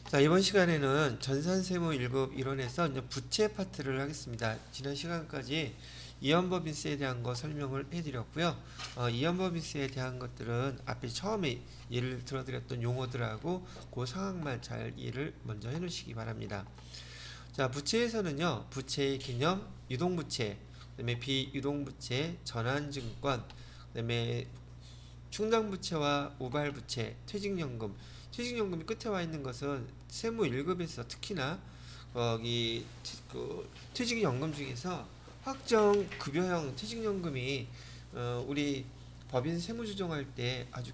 자, 이번 시간에는 전산세무 1급 이론에서 이제 부채 파트를 하겠습니다. 지난 시간까지 이연법인세에 대한 거 설명을 해드렸고요. 이연법인세에 대한 것들은 앞에 처음에 예를 들어드렸던 용어들하고 그 상황만 잘 이해를 먼저 해놓으시기 바랍니다. 자, 부채에서는요, 부채의 개념, 유동부채, 그다음에 비유동부채, 전환증권, 그다음에 충당부채와 우발부채, 퇴직연금. 퇴직연금이 끝에 와 있는 것은 세무 1급에서 특히나 거기 퇴직연금 중에서 확정 급여형 퇴직연금이 우리 법인 세무 조정할 때 아주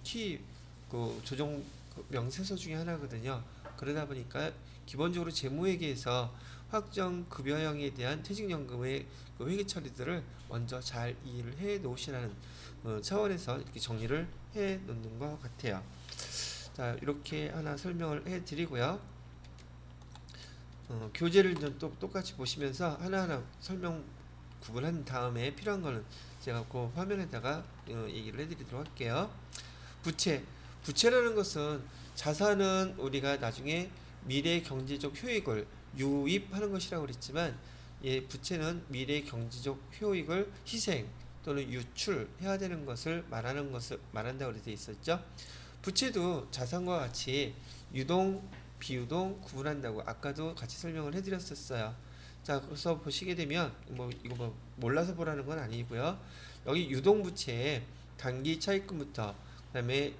조정 명세서 중에 하나거든요. 그러다 보니까 기본적으로 재무회계에서 확정 급여형에 대한 퇴직연금의 그 회계 처리들을 먼저 잘 이해를 해 놓으시라는 차원에서 이렇게 정리를 해 놓는 것 같아요. 자, 이렇게 하나 설명을 해 드리고요. 교재를 좀 똑같이 보시면서 하나하나 설명 구분한 다음에 필요한 거는 제가 그 화면에다가 얘기를 해 드리도록 할게요. 부채. 부채라는 것은 자산은 우리가 나중에 미래 경제적 효익을 유입하는 것이라고 그랬지만, 부채는 미래 경제적 효익을 희생 또는 유출해야 되는 것을 말한다고 되어 있었죠. 부채도 자산과 같이 유동, 비유동 구분한다고 아까도 같이 설명을 해드렸었어요. 자, 그래서 보시게 되면 이거 몰라서 보라는 건 아니고요. 여기 유동부채에 단기 차입금부터 그다음에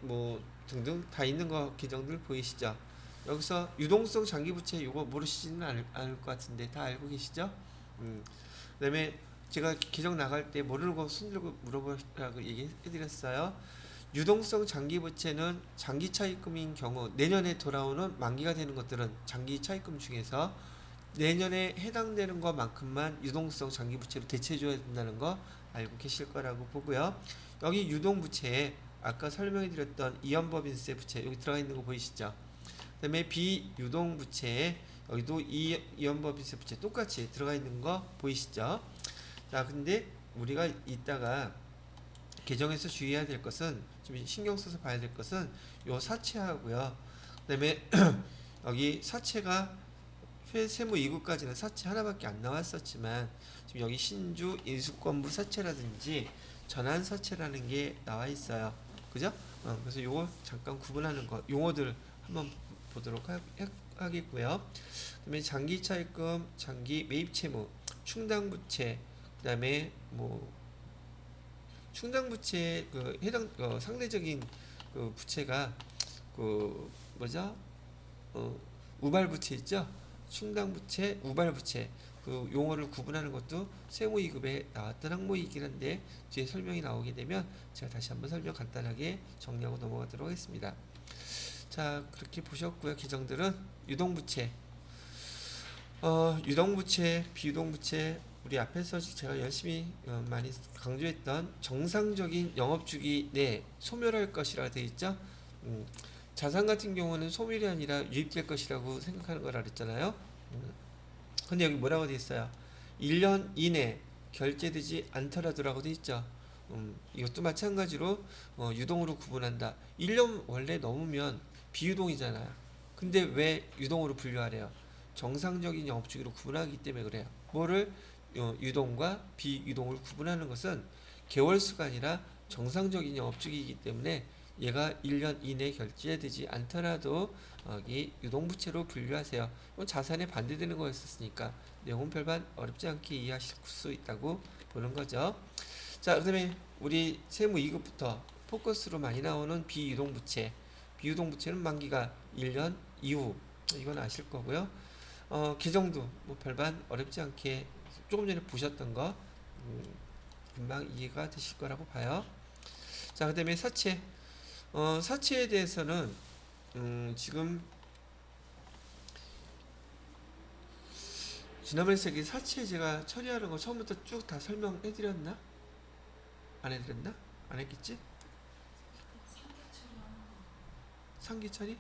등등 다 있는 거 계정들 보이시죠? 여기서 유동성 장기부채 이거 모르시지는 않을 것 같은데 다 알고 계시죠? 그다음에 제가 계정 나갈 때 모르는 거 손들고 물어보라고 얘기해드렸어요. 유동성 장기부채는 장기 차입금인 경우 내년에 돌아오는 만기가 되는 것들은 장기 차입금 중에서 내년에 해당되는 것만큼만 유동성 장기부채로 대체해줘야 된다는 거 알고 계실 거라고 보고요. 여기 유동부채에 아까 설명해드렸던 이연법인세 부채 여기 들어가 있는 거 보이시죠? 그 다음에 비유동부채에 여기도 이연법인세 부채 똑같이 들어가 있는 거 보이시죠? 자, 근데 우리가 이따가 개정에서 주의해야 될 것은, 좀 신경 써서 봐야 될 것은 요 사채하고요. 그다음에 여기 사채가 세무 2급까지는 사채 하나밖에 안 나왔었지만 지금 여기 신주 인수권부 사채라든지 전환 사채라는 게 나와 있어요. 그죠? 그래서 요거 잠깐 구분하는 거 용어들 한번 보도록 하겠고요. 그다음에 장기 차입금, 장기 매입 채무, 충당부채, 그다음에 충당부채 그 해당 상대적인 그 부채가 그 뭐죠? 우발부채 있죠? 충당부채, 우발부채 그 용어를 구분하는 것도 세무 2급에 나왔던 항목이긴 한데 뒤에 설명이 나오게 되면 제가 다시 한번 설명 간단하게 정리하고 넘어가도록 하겠습니다. 자, 그렇게 보셨고요. 계정들은 유동부채, 유동부채, 비유동부채 우리 앞에서 제가 열심히 많이 강조했던 정상적인 영업주기 내 소멸할 것이라 되어 있죠. 자산 같은 경우는 소멸이 아니라 유입될 것이라고 생각하는 거라 그랬잖아요. 근데 여기 뭐라고 되어 있어요? 1년 이내 결제되지 않더라도라고 되어 있죠. 이것도 마찬가지로 유동으로 구분한다. 1년 원래 넘으면 비유동이잖아요. 근데 왜 유동으로 분류하래요? 정상적인 영업주기로 구분하기 때문에 그래요. 뭐를 유동과 비유동을 구분하는 것은 개월수가 아니라 정상적인 영업주기이기 때문에 얘가 1년 이내 결제되지 않더라도 이 유동부채로 분류하세요. 자산에 반대되는 거였었으니까 내용은 별반 어렵지 않게 이해하실 수 있다고 보는 거죠. 자, 그다음에 우리 세무 2급부터 포커스로 많이 나오는 비유동부채. 비유동부채는 만기가 1년 이후, 이건 아실 거고요. 계정도 별반 어렵지 않게 조금 전에 보셨던 거 금방 이해가 되실 거라고 봐요. 자, 그다음에 사채. 사채에 대해서는 지금 지난번에 사채 제가 처리하는 거 처음부터 쭉 다 설명해 드렸나? 안 해드렸나? 안 했겠지? 상기 처리?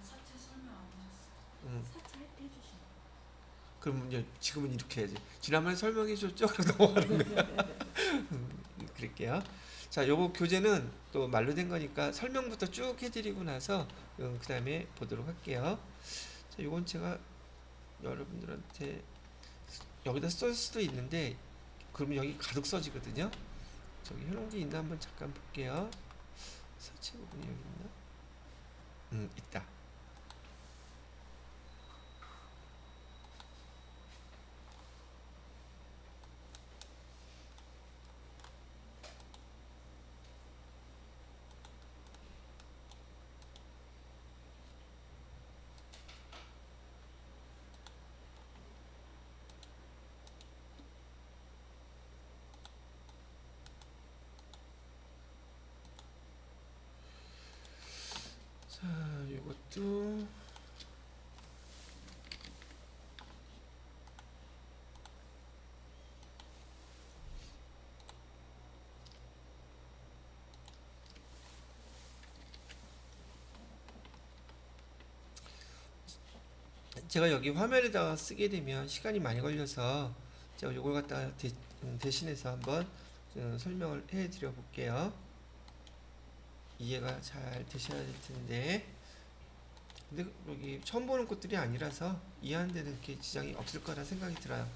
사채 설명 안 하셨어요. 음, 사채 해주신. 그럼 이제 지금은 이렇게 해야지. 지난번에 설명해 줬죠? 그럼 넘어가는 거야. 그럴게요. 자, 요거 교재는 또 말로 된 거니까 설명부터 쭉 해드리고 나서 그 다음에 보도록 할게요. 자, 자, 요건 제가 여러분들한테 여기다 쓸 수도 있는데 그러면 여기 가득 써지거든요. 저기 해놓은 게 있나 한번 잠깐 볼게요. 서치 부분이 여기 있나? 있다. 자, 요것도 제가 여기 화면에다가 쓰게 되면 시간이 많이 걸려서 제가 요걸 갖다가 대신해서 한번 설명을 해 드려 볼게요. 이해가 잘 되셔야 될 텐데, 근데 여기 처음 보는 것들이 아니라서 이해하는 데는 이렇게 지장이 없을 거라 생각이 들어요.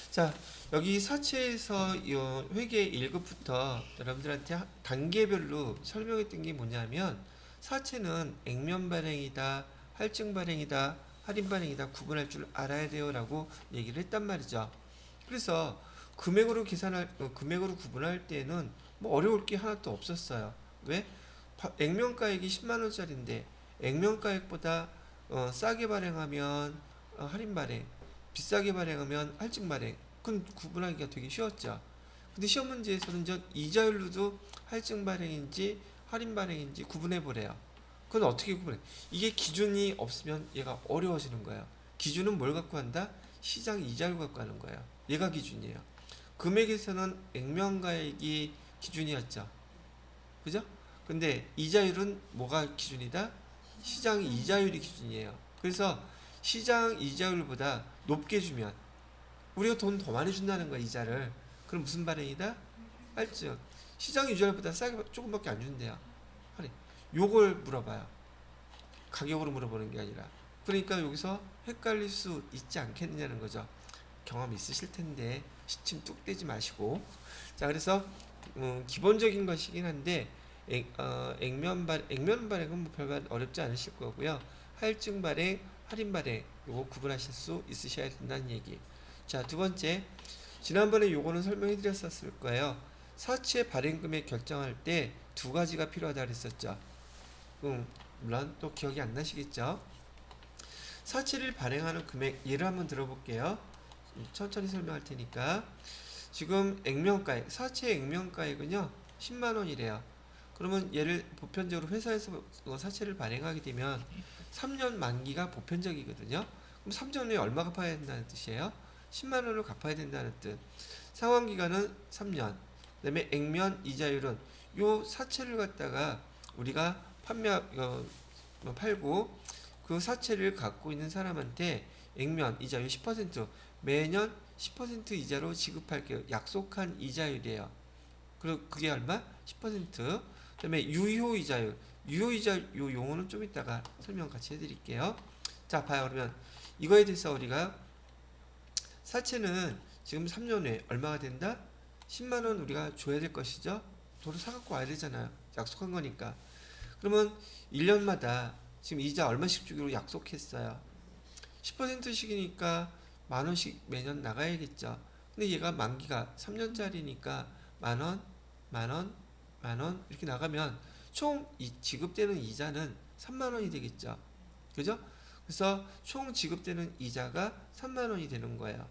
자, 여기 사체에서 이 회계 1급부터 여러분들한테 단계별로 설명했던 게 뭐냐면, 사체는 액면 발행이다, 할증 발행이다, 할인 발행이다 구분할 줄 알아야 돼요 라고 얘기를 했단 말이죠. 그래서 금액으로 구분할 때는 뭐 어려울 게 하나도 없었어요. 왜? 액면가액이 10만원짜리인데 액면가액보다 싸게 발행하면 할인 발행, 비싸게 발행하면 할증 발행, 그건 구분하기가 되게 쉬웠죠. 근데 시험 문제에서는 전 이자율로도 할증 발행인지 할인 발행인지 구분해 보래요. 그건 어떻게 구분해? 이게 기준이 없으면 얘가 어려워지는 거예요. 기준은 뭘 갖고 한다? 시장 이자율 갖고 하는 거예요. 얘가 기준이에요. 금액에서는 액면가액이 기준이었죠. 그죠? 근데 이자율은 뭐가 기준이다? 시장 이자율이 기준이에요. 그래서 시장 이자율보다 높게 주면 우리가 돈 더 많이 준다는 거야, 이자를. 그럼 무슨 발행이다? 할증. 시장 이자율보다 싸게 조금밖에 안 준대요. 할인. 요걸 물어봐요. 가격으로 물어보는 게 아니라. 그러니까 여기서 헷갈릴 수 있지 않겠느냐는 거죠. 경험 있으실 텐데 시침 뚝 떼지 마시고. 자, 그래서 기본적인 것이긴 한데 액면 발행은 뭐 별반 어렵지 않으실 거고요. 할증 발행, 할인 발행 요거 구분하실 수 있으셔야 된다는 얘기. 자, 두 번째, 지난번에 요거는 설명해 드렸었을 거예요. 사채 발행 금액 결정할 때 두 가지가 필요하다 그랬었죠. 물론 또 기억이 안 나시겠죠. 사채를 발행하는 금액 예를 한번 들어볼게요. 천천히 설명할 테니까. 지금 액면가액, 사채 액면가액은요 10만원이래요. 그러면 얘를 보편적으로 회사에서 사채를 발행하게 되면 3년 만기가 보편적이거든요. 그럼 3년 후에 얼마 갚아야 된다는 뜻이에요? 10만원을 갚아야 된다는 뜻. 상환기간은 3년. 그 다음에 액면 이자율은 요 사채를 갖다가 우리가 팔고 그 사채를 갖고 있는 사람한테 액면 이자율 10% 매년 10% 이자로 지급할게요. 약속한 이자율이에요. 그리고 그게 얼마? 10%. 그다음에 유효 이자율. 유효 이자율 요 용어는 좀 이따가 설명 같이 해드릴게요. 자, 봐요. 그러면 이거에 대해서 우리가 사채는 지금 3년 후에 얼마가 된다? 10만 원 우리가 줘야 될 것이죠. 도로 사갖고 와야 되잖아요. 약속한 거니까. 그러면 1년마다 지금 이자 얼마씩 주기로 약속했어요. 10%씩이니까 만 원씩 매년 나가야겠죠. 근데 얘가 만기가 3년짜리니까 만 원, 만 원, 만 원 이렇게 나가면 총 지급되는 이자는 3만 원이 되겠죠. 그죠? 그래서 총 지급되는 이자가 3만 원이 되는 거예요.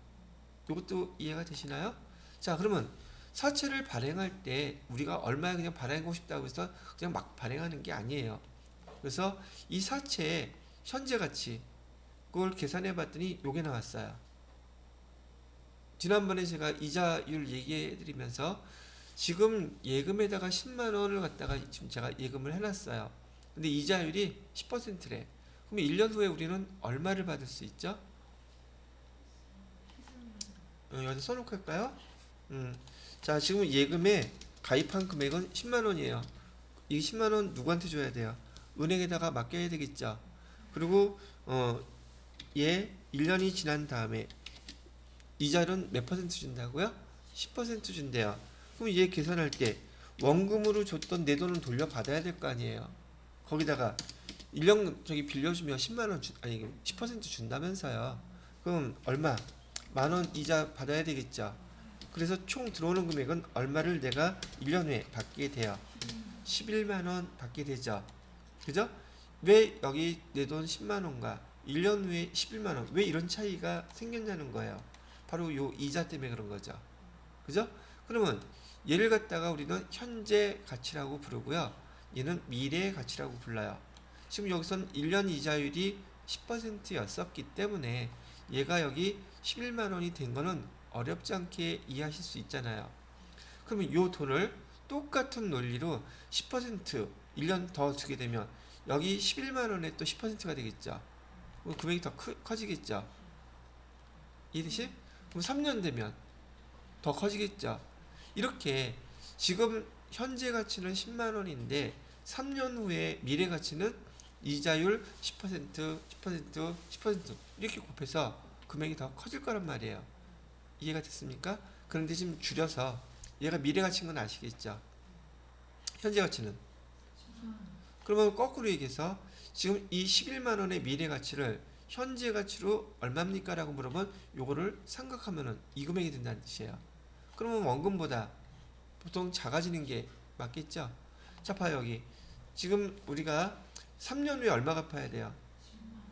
이것도 이해가 되시나요? 자, 그러면 사채를 발행할 때 우리가 얼마에 그냥 발행하고 싶다고 해서 그냥 막 발행하는 게 아니에요. 그래서 이 사채의 현재 가치 그걸 계산해 봤더니 요게 나왔어요. 지난번에 제가 이자율 얘기해 드리면서 지금 예금에다가 10만 원을 갖다가 지금 제가 예금을 해놨어요. 근데 이자율이 10%래. 그럼 1년 후에 우리는 얼마를 받을 수 있죠? 여기다 써놓고 할까요? 자, 지금 예금에 가입한 금액은 10만 원이에요. 이 10만 원 누구한테 줘야 돼요? 은행에다가 맡겨야 되겠죠. 그리고 얘 1년이 지난 다음에 이자율은 몇 퍼센트 준다고요? 10% 준대요. 그럼 얘 계산할 때 원금으로 줬던 내 돈은 돌려받아야 될 거 아니에요. 거기다가 1년 저기 빌려주면 10만 원 아니 10% 준다면서요. 그럼 얼마? 10,000원 이자 받아야 되겠죠. 그래서 총 들어오는 금액은 얼마를 내가 1년 후에 받게 돼요. 11만 원 받게 되죠. 그죠? 왜 여기 내 돈 10만 원과 1년 후에 11만 원, 왜 이런 차이가 생겼냐는 거예요. 바로 요 이자 때문에 그런 거죠. 그죠? 그러면 얘를 갖다가 우리는 현재 가치라고 부르고요. 얘는 미래의 가치라고 불러요. 지금 여기선 1년 이자율이 10%였었기 때문에 얘가 여기 11만 원이 된 거는 어렵지 않게 이해하실 수 있잖아요. 그러면 요 돈을 똑같은 논리로 10% 1년 더 주게 되면 여기 11만 원에 또 10%가 되겠죠. 그럼 금액이 더 커지겠죠. 이해되시? 그럼 3년 되면 더 커지겠죠. 이렇게 지금 현재 가치는 10만 원인데 3년 후에 미래 가치는 이자율 10%, 10%, 10% 이렇게 곱해서 금액이 더 커질 거란 말이에요. 이해가 됐습니까? 그런데 지금 줄여서 얘가 미래 가치인 건 아시겠죠? 현재 가치는. 그러면 거꾸로 얘기해서 지금 이 11만 원의 미래 가치를 현재 가치로 얼마입니까? 라고 물으면 요거를 삼각하면은 이 금액이 된다는 뜻이에요. 그러면 원금보다 보통 작아지는 게 맞겠죠? 자, 봐요. 여기 지금 우리가 3년 후에 얼마 갚아야 돼요?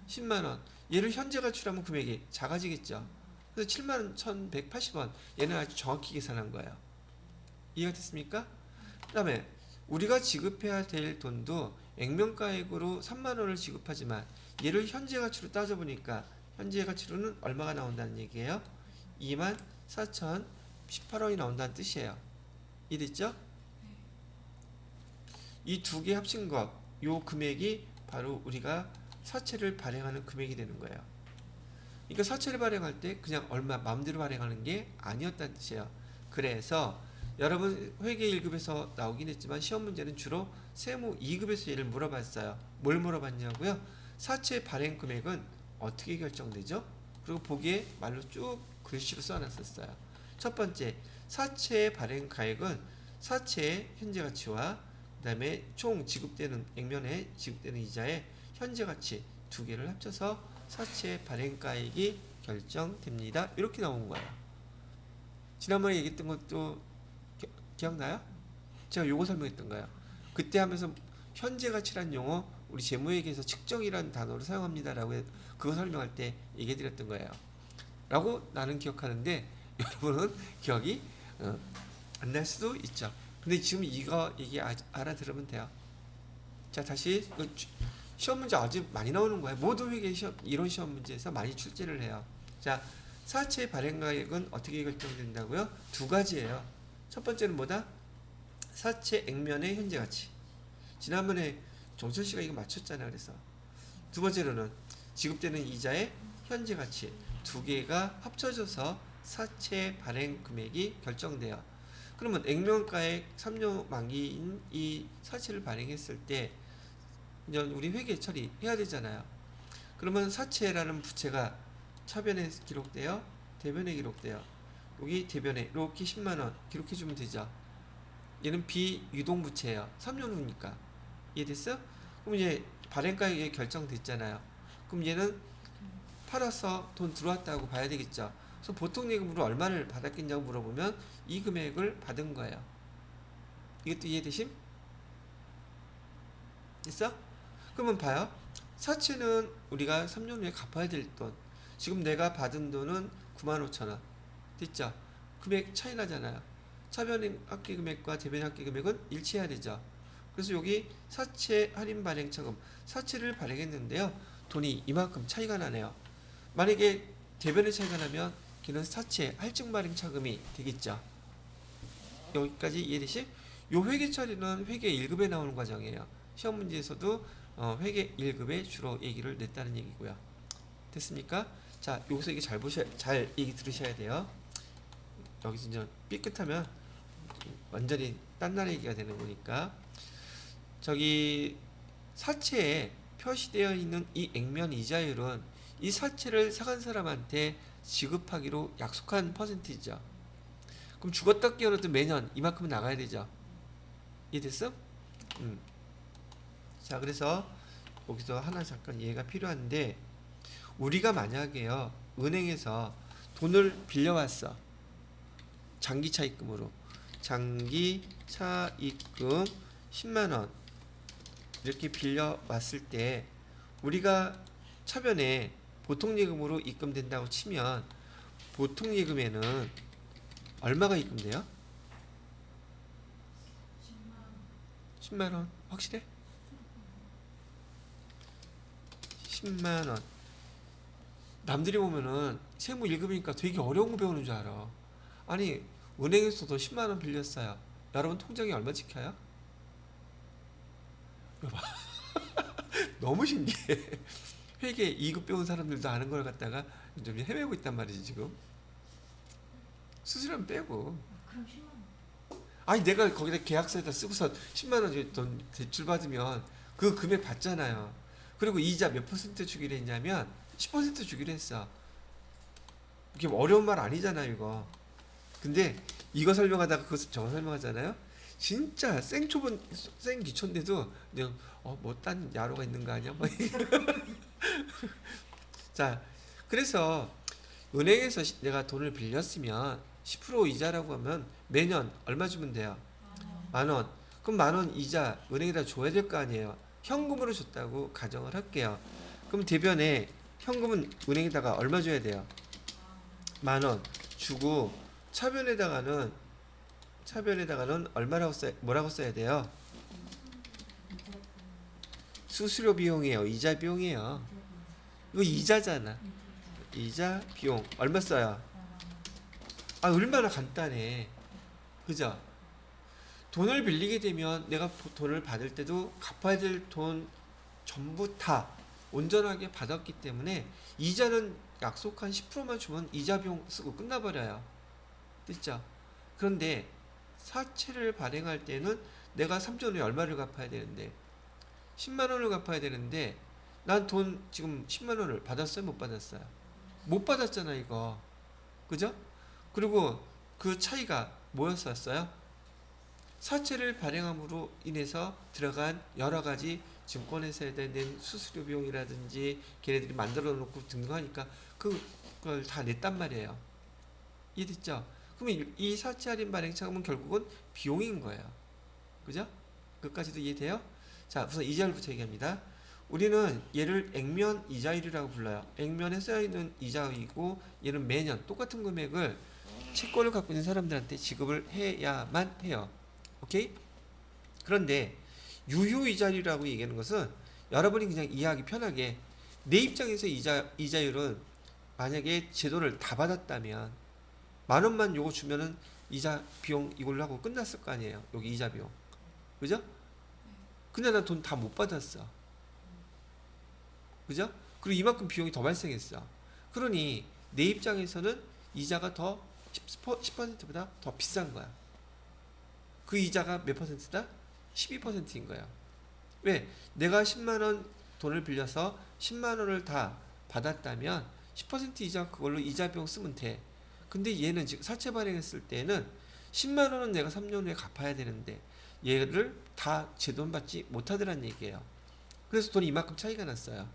10만 원. 얘를 현재 가치로 하면 금액이 작아지겠죠? 그래서 7만 1,180원. 얘는 아주 정확히 계산한 거예요. 이해가 됐습니까? 그 다음에 우리가 지급해야 될 돈도 액면가액으로 3만 원을 지급하지만 얘를 현재 가치로 따져보니까 현재 가치로는 얼마가 나온다는 얘기예요? 24,018원이 나온다는 뜻이에요. 이해됐죠? 이 두 개 합친 것, 요 금액이 바로 우리가 사채를 발행하는 금액이 되는 거예요. 그러니까 사채를 발행할 때 그냥 얼마 마음대로 발행하는 게 아니었다는 뜻이에요. 그래서 여러분 회계 1급에서 나오긴 했지만 시험 문제는 주로 세무 2급에서 얘를 물어봤어요. 뭘 물어봤냐고요? 사채 발행 금액은 어떻게 결정되죠? 그리고 보기에 말로 쭉 글씨로 써놨었어요. 첫 번째, 사채 발행 가액은 사채의 현재 가치와 그 다음에 총 지급되는 액면에 지급되는 이자의 현재 가치 두 개를 합쳐서 사채 발행가액이 결정됩니다. 이렇게 나온 거예요. 지난번에 얘기했던 것도 기억나요? 제가 요거 설명했던 거예요. 그때 하면서 현재 가치란 용어 우리 재무회계에서 측정이라는 단어를 사용합니다라고 그거 설명할 때 얘기해 드렸던 거예요. 라고 나는 기억하는데 여러분은 기억이 안 날 수도 있죠. 근데 지금 이거 얘기 알아들으면 돼요. 자, 다시 시험 문제 아주 많이 나오는 거예요. 모든 회계 시험, 이론 시험 문제에서 많이 출제를 해요. 자, 사채 발행가액은 어떻게 결정된다고요? 두 가지예요. 첫 번째는 뭐다? 사채 액면의 현재 가치. 지난번에 정철 씨가 이거 맞췄잖아요. 그래서 두 번째로는 지급되는 이자의 현재 가치. 두 개가 합쳐져서 사채 발행 금액이 결정돼요. 그러면 액면가액 3년 만기인 이 사채를 발행했을 때 우리 회계 처리해야 되잖아요. 그러면 사채라는 부채가 차변에 기록돼요? 대변에 기록돼요? 여기 대변에 이렇게 10만원 기록해주면 되죠. 얘는 비유동부채예요. 3년 후니까. 이해됐어? 그럼 이제 발행가액이 결정됐잖아요. 그럼 얘는 팔아서 돈 들어왔다고 봐야 되겠죠. 그래서 보통 예금으로 얼마를 받았겠냐고 물어보면 이 금액을 받은 거예요. 이것도 이해되심? 됐어? 그러면 봐요. 사채는 우리가 3년 후에 갚아야 될 돈. 지금 내가 받은 돈은 95,000원. 됐죠? 금액 차이 나잖아요. 차변 합계 금액과 대변 합계 금액은 일치해야 되죠. 그래서 여기 사채 할인 발행 차금. 사채를 발행했는데요. 돈이 이만큼 차이가 나네요. 만약에 대변의 차이가 나면 걔는 사채 할증 발행 차금이 되겠죠. 여기까지 이해되시? 요 회계 처리는 회계 1급에 나오는 과정이에요. 시험 문제에서도 회계 1급에 주로 얘기를 냈다는 얘기고요. 됐습니까? 자, 여기서 이게 잘 얘기 들으셔야 돼요. 여기서 이제 삐끗하면 완전히 딴 나라 얘기가 되는 거니까. 저기 사채에 표시되어 있는 이 액면 이자율은 이 사채를 사간 사람한테 지급하기로 약속한 퍼센티지죠. 그럼 죽었다 깨어나도 매년 이만큼은 나가야 되죠. 이해됐어? 자, 그래서 여기서 하나 잠깐 이해가 필요한데, 우리가 만약에요 은행에서 돈을 빌려왔어. 장기 차입금으로. 장기 차입금 10만원 이렇게 빌려왔을 때 우리가 차변에 보통예금으로 입금된다고 치면 보통예금에는 얼마가 입금돼요? 10만원 확실해? 10만원. 남들이 보면은 세무 1급이니까 되게 어려운 거 배우는 줄 알아. 아니, 은행에서도 10만원 빌렸어요. 여러분 통장에 얼마 찍혀요? 여봐. 너무 신기해. 회계 2급 배운 사람들도 아는 걸 갖다가 좀 헤매고 있단 말이지 지금. 수수료는 빼고. 그럼 10만 원. 아니, 내가 거기다 계약서에다 쓰고서 10만원 돈 대출 받으면 그 금액 받잖아요. 그리고 이자 몇 퍼센트 주기로 했냐면 10% 주기로 했어. 이게 어려운 말 아니잖아요 이거. 근데 이거 설명하다가 그거 저거 설명하잖아요. 진짜 생초본 생기초인데도 그냥 뭐 딴 야로가 있는 거 아니야? 뭐. 자, 그래서 은행에서 내가 돈을 빌렸으면 10% 이자라고 하면 매년 얼마 주면 돼요? 10,000원. 그럼 10,000원 이자 은행에다 줘야 될 거 아니에요. 현금으로 줬다고 가정을 할게요. 그럼 대변에 현금은 은행에다가 얼마 줘야 돼요? 10,000원 주고 차변에다가는 뭐라고 써야 돼요? 수수료 비용이에요. 이자 비용이에요. 이거 이자잖아. 이자 비용 얼마 써요? 아, 얼마나 간단해. 그죠? 돈을 빌리게 되면 내가 돈을 받을 때도 갚아야 될 돈 전부 다 온전하게 받았기 때문에 이자는 약속한 10%만 주면 이자 비용 쓰고 끝나버려요. 됐죠? 그런데 사채를 발행할 때는 내가 3년 후에 얼마를 갚아야 되는데 10만 원을 갚아야 되는데 난 돈 지금 10만 원을 받았어요? 못 받았어요? 못 받았잖아 이거. 그죠? 그리고 그 차이가 뭐였었어요? 사채를 발행함으로 인해서 들어간 여러 가지 증권회사에 낸 수수료 비용이라든지 걔네들이 만들어 놓고 등등하니까 그걸 다 냈단 말이에요. 이해됐죠? 그러면 이 사채 할인 발행 차감은 결국은 비용인 거예요. 그죠? 그까지도 이해돼요? 자, 우선 이자율부터 얘기합니다. 우리는 얘를 액면 이자율이라고 불러요. 액면에 써있는 이자이고 얘는 매년 똑같은 금액을 채권을 갖고 있는 사람들한테 지급을 해야만 해요. 오케이? 그런데 유효이자율이라고 얘기하는 것은 여러분이 그냥 이해하기 편하게 내 입장에서 이자율은 만약에 제도를 다 받았다면 10,000원만 요거 주면은 이자 비용 이걸로 하고 끝났을 거 아니에요. 여기 이자 비용. 그죠? 근데 난 돈 다 못 받았어. 그죠? 그리고 이만큼 비용이 더 발생했어. 그러니 내 입장에서는 이자가 더 10%보다 더 비싼 거야. 그 이자가 몇 퍼센트다? 12%인 거야. 왜? 내가 10만원 돈을 빌려서 10만원을 다 받았다면 10% 이자 그걸로 이자 비용 쓰면 돼. 근데 얘는 지금 사채 발행했을 때는 10만원은 내가 3년 후에 갚아야 되는데 얘를 다 제 돈 받지 못하더란 얘기예요. 그래서 돈이 이만큼 차이가 났어요.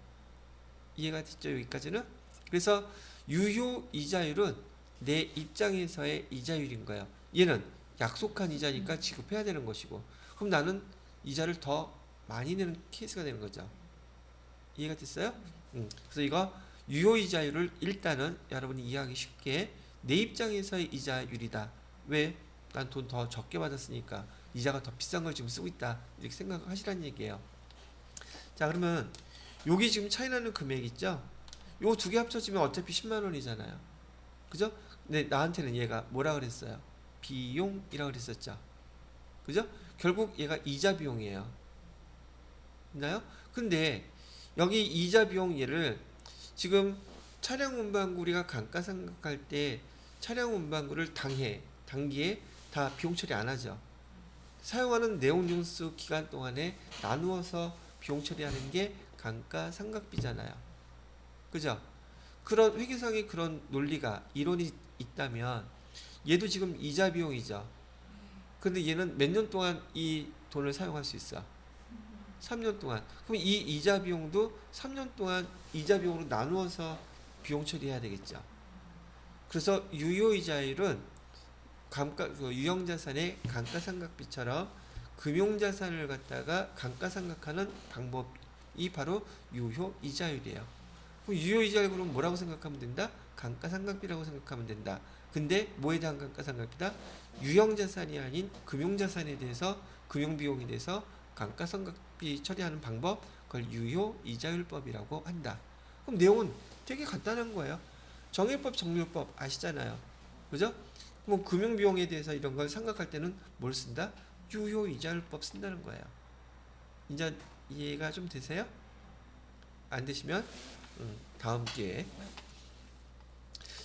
이해가 됐죠? 여기까지는? 그래서 유효 이자율은 내 입장에서의 이자율인 거예요. 얘는 약속한 이자니까 지급해야 되는 것이고, 그럼 나는 이자를 더 많이 내는 케이스가 되는 거죠. 이해가 됐어요? 그래서 이거 유효 이자율을 일단은 여러분이 이해하기 쉽게 내 입장에서의 이자율이다. 왜? 난 돈 더 적게 받았으니까 이자가 더 비싼 걸 지금 쓰고 있다. 이렇게 생각하시라는 얘기예요. 자, 그러면 여기 지금 차이 나는 금액 있죠? 요 두 개 합쳐지면 어차피 10만 원이잖아요. 그죠? 근데 나한테는 얘가 뭐라 그랬어요? 비용이라고 그랬었죠. 그죠? 결국 얘가 이자 비용이에요. 있나요? 근데 여기 이자 비용 얘를 지금 차량 운반구 우리가 감가상각할 때 차량 운반구를 단기에 다 비용 처리 안 하죠. 사용하는 내용증수 기간 동안에 나누어서 비용 처리하는 게 감가상각비잖아요. 그죠? 그런 회계상의 그런 논리가 이론이 있다면 얘도 지금 이자 비용이죠. 근데 얘는 몇 년 동안 이 돈을 사용할 수 있어? 3년 동안. 그럼 이 이자 비용도 3년 동안 이자 비용으로 나누어서 비용 처리해야 되겠죠. 그래서 유효이자율은 유형자산의 감가상각비처럼 금융자산을 갖다가 감가상각하는 방법이 바로 유효이자율이에요. 그럼 유효이자율은 뭐라고 생각하면 된다? 감가상각비라고 생각하면 된다. 근데 뭐에 대한 감가상각비다? 유형자산이 아닌 금융자산에 대해서 금융비용에 대해서 감가상각비 처리하는 방법, 그걸 유효이자율법이라고 한다. 그럼 내용은 되게 간단한 거예요. 정의법, 정률법 아시잖아요. 그죠? 뭐 금융비용에 대해서 이런 걸 생각할 때는 뭘 쓴다? 유효이자율법 쓴다는 거예요. 이제 이해가 좀 되세요? 안 되시면 다음 기회에.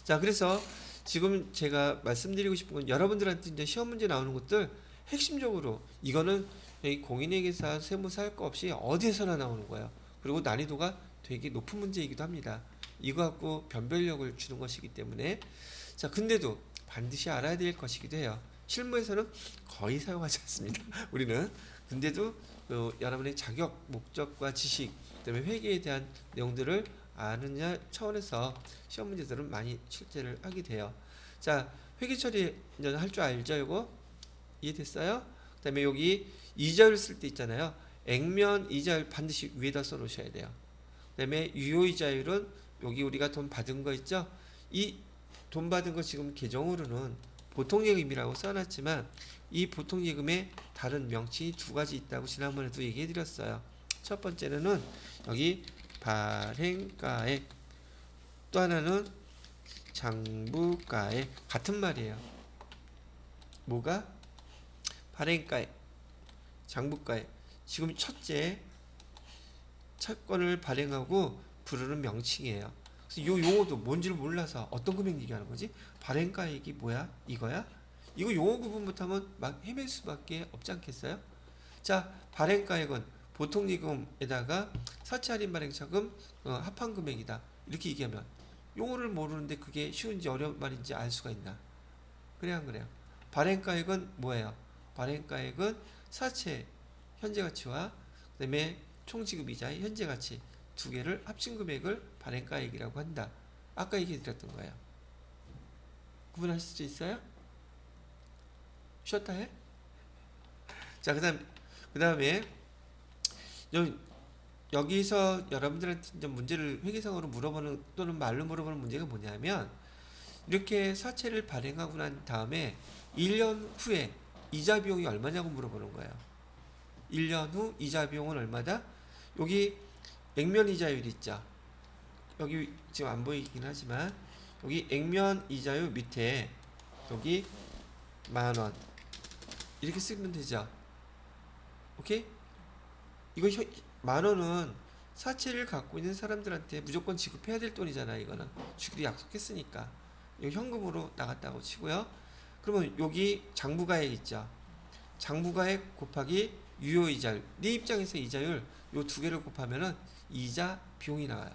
자, 그래서 지금 제가 말씀드리고 싶은 건 여러분들한테 이제 시험 문제 나오는 것들 핵심적으로 이거는 공인회계사, 세무사 할 거 없이 어디에서나 나오는 거예요. 그리고 난이도가 되게 높은 문제이기도 합니다. 이거 갖고 변별력을 주는 것이기 때문에. 자, 근데도 반드시 알아야 될 것이기도 해요. 실무에서는 거의 사용하지 않습니다. 우리는. 근데도 여러분의 자격, 목적과 지식, 그다음에 회계에 대한 내용들을 아느냐 차원에서 시험 문제들은 많이 출제를 하게 돼요. 자, 회계 처리 할 줄 알죠? 이거 이해됐어요? 그다음에 여기 이자율 쓸 때 있잖아요. 액면 이자율 반드시 위에다 써 놓으셔야 돼요. 그다음에 유효이자율은 여기 우리가 돈 받은 거 있죠? 이 돈 받은 거 지금 계정으로는 보통예금이라고 써놨지만 이 보통예금에 다른 명칭이 두 가지 있다고 지난번에도 얘기해 드렸어요. 첫 번째는 여기 발행가액, 또 하나는 장부가액. 같은 말이에요. 뭐가? 발행가액, 장부가액. 지금 첫째 채권을 발행하고 부르는 명칭이에요. 그래서 이 용어도 뭔지를 몰라서 어떤 금액 얘기하는 거지? 발행가액이 뭐야? 이거야? 이거 용어 구분 못하면 막 헤맬 수밖에 없지 않겠어요? 자, 발행가액은 보통예금에다가 사채 할인 발행차금 합한 금액이다. 이렇게 얘기하면 용어를 모르는데 그게 쉬운지 어려운 말인지 알 수가 있나? 그래 안 그래요? 발행가액은 뭐예요? 발행가액은 사채 현재 가치와 그다음에 총지급 이자의 현재 가치 두 개를 합친 금액을 발행가액이라고 한다. 아까 얘기해 드렸던 거예요. 구분하실 수 있어요? 쉬었다 해? 자, 그다음에 여기서 여러분들한테 이제 문제를 회계상으로 물어보는 또는 말로 물어보는 문제가 뭐냐면 이렇게 사채를 발행하고 난 다음에 1년 후에 이자 비용이 얼마냐고 물어보는 거예요. 1년 후 이자 비용은 얼마다? 여기 액면 이자율 있죠. 여기 지금 안 보이긴 하지만 여기 액면 이자율 밑에 여기 10,000원 이렇게 쓰면 되죠. 오케이? 이거 10,000원은 사채를 갖고 있는 사람들한테 무조건 지급해야 될 돈이잖아. 이거는 주기로 약속했으니까 이거 현금으로 나갔다고 치고요. 그러면 여기 장부가액 있죠. 장부가액 곱하기 유효이자율. 네 입장에서 이자율 요 두 개를 곱하면은 이자 비용이 나와요.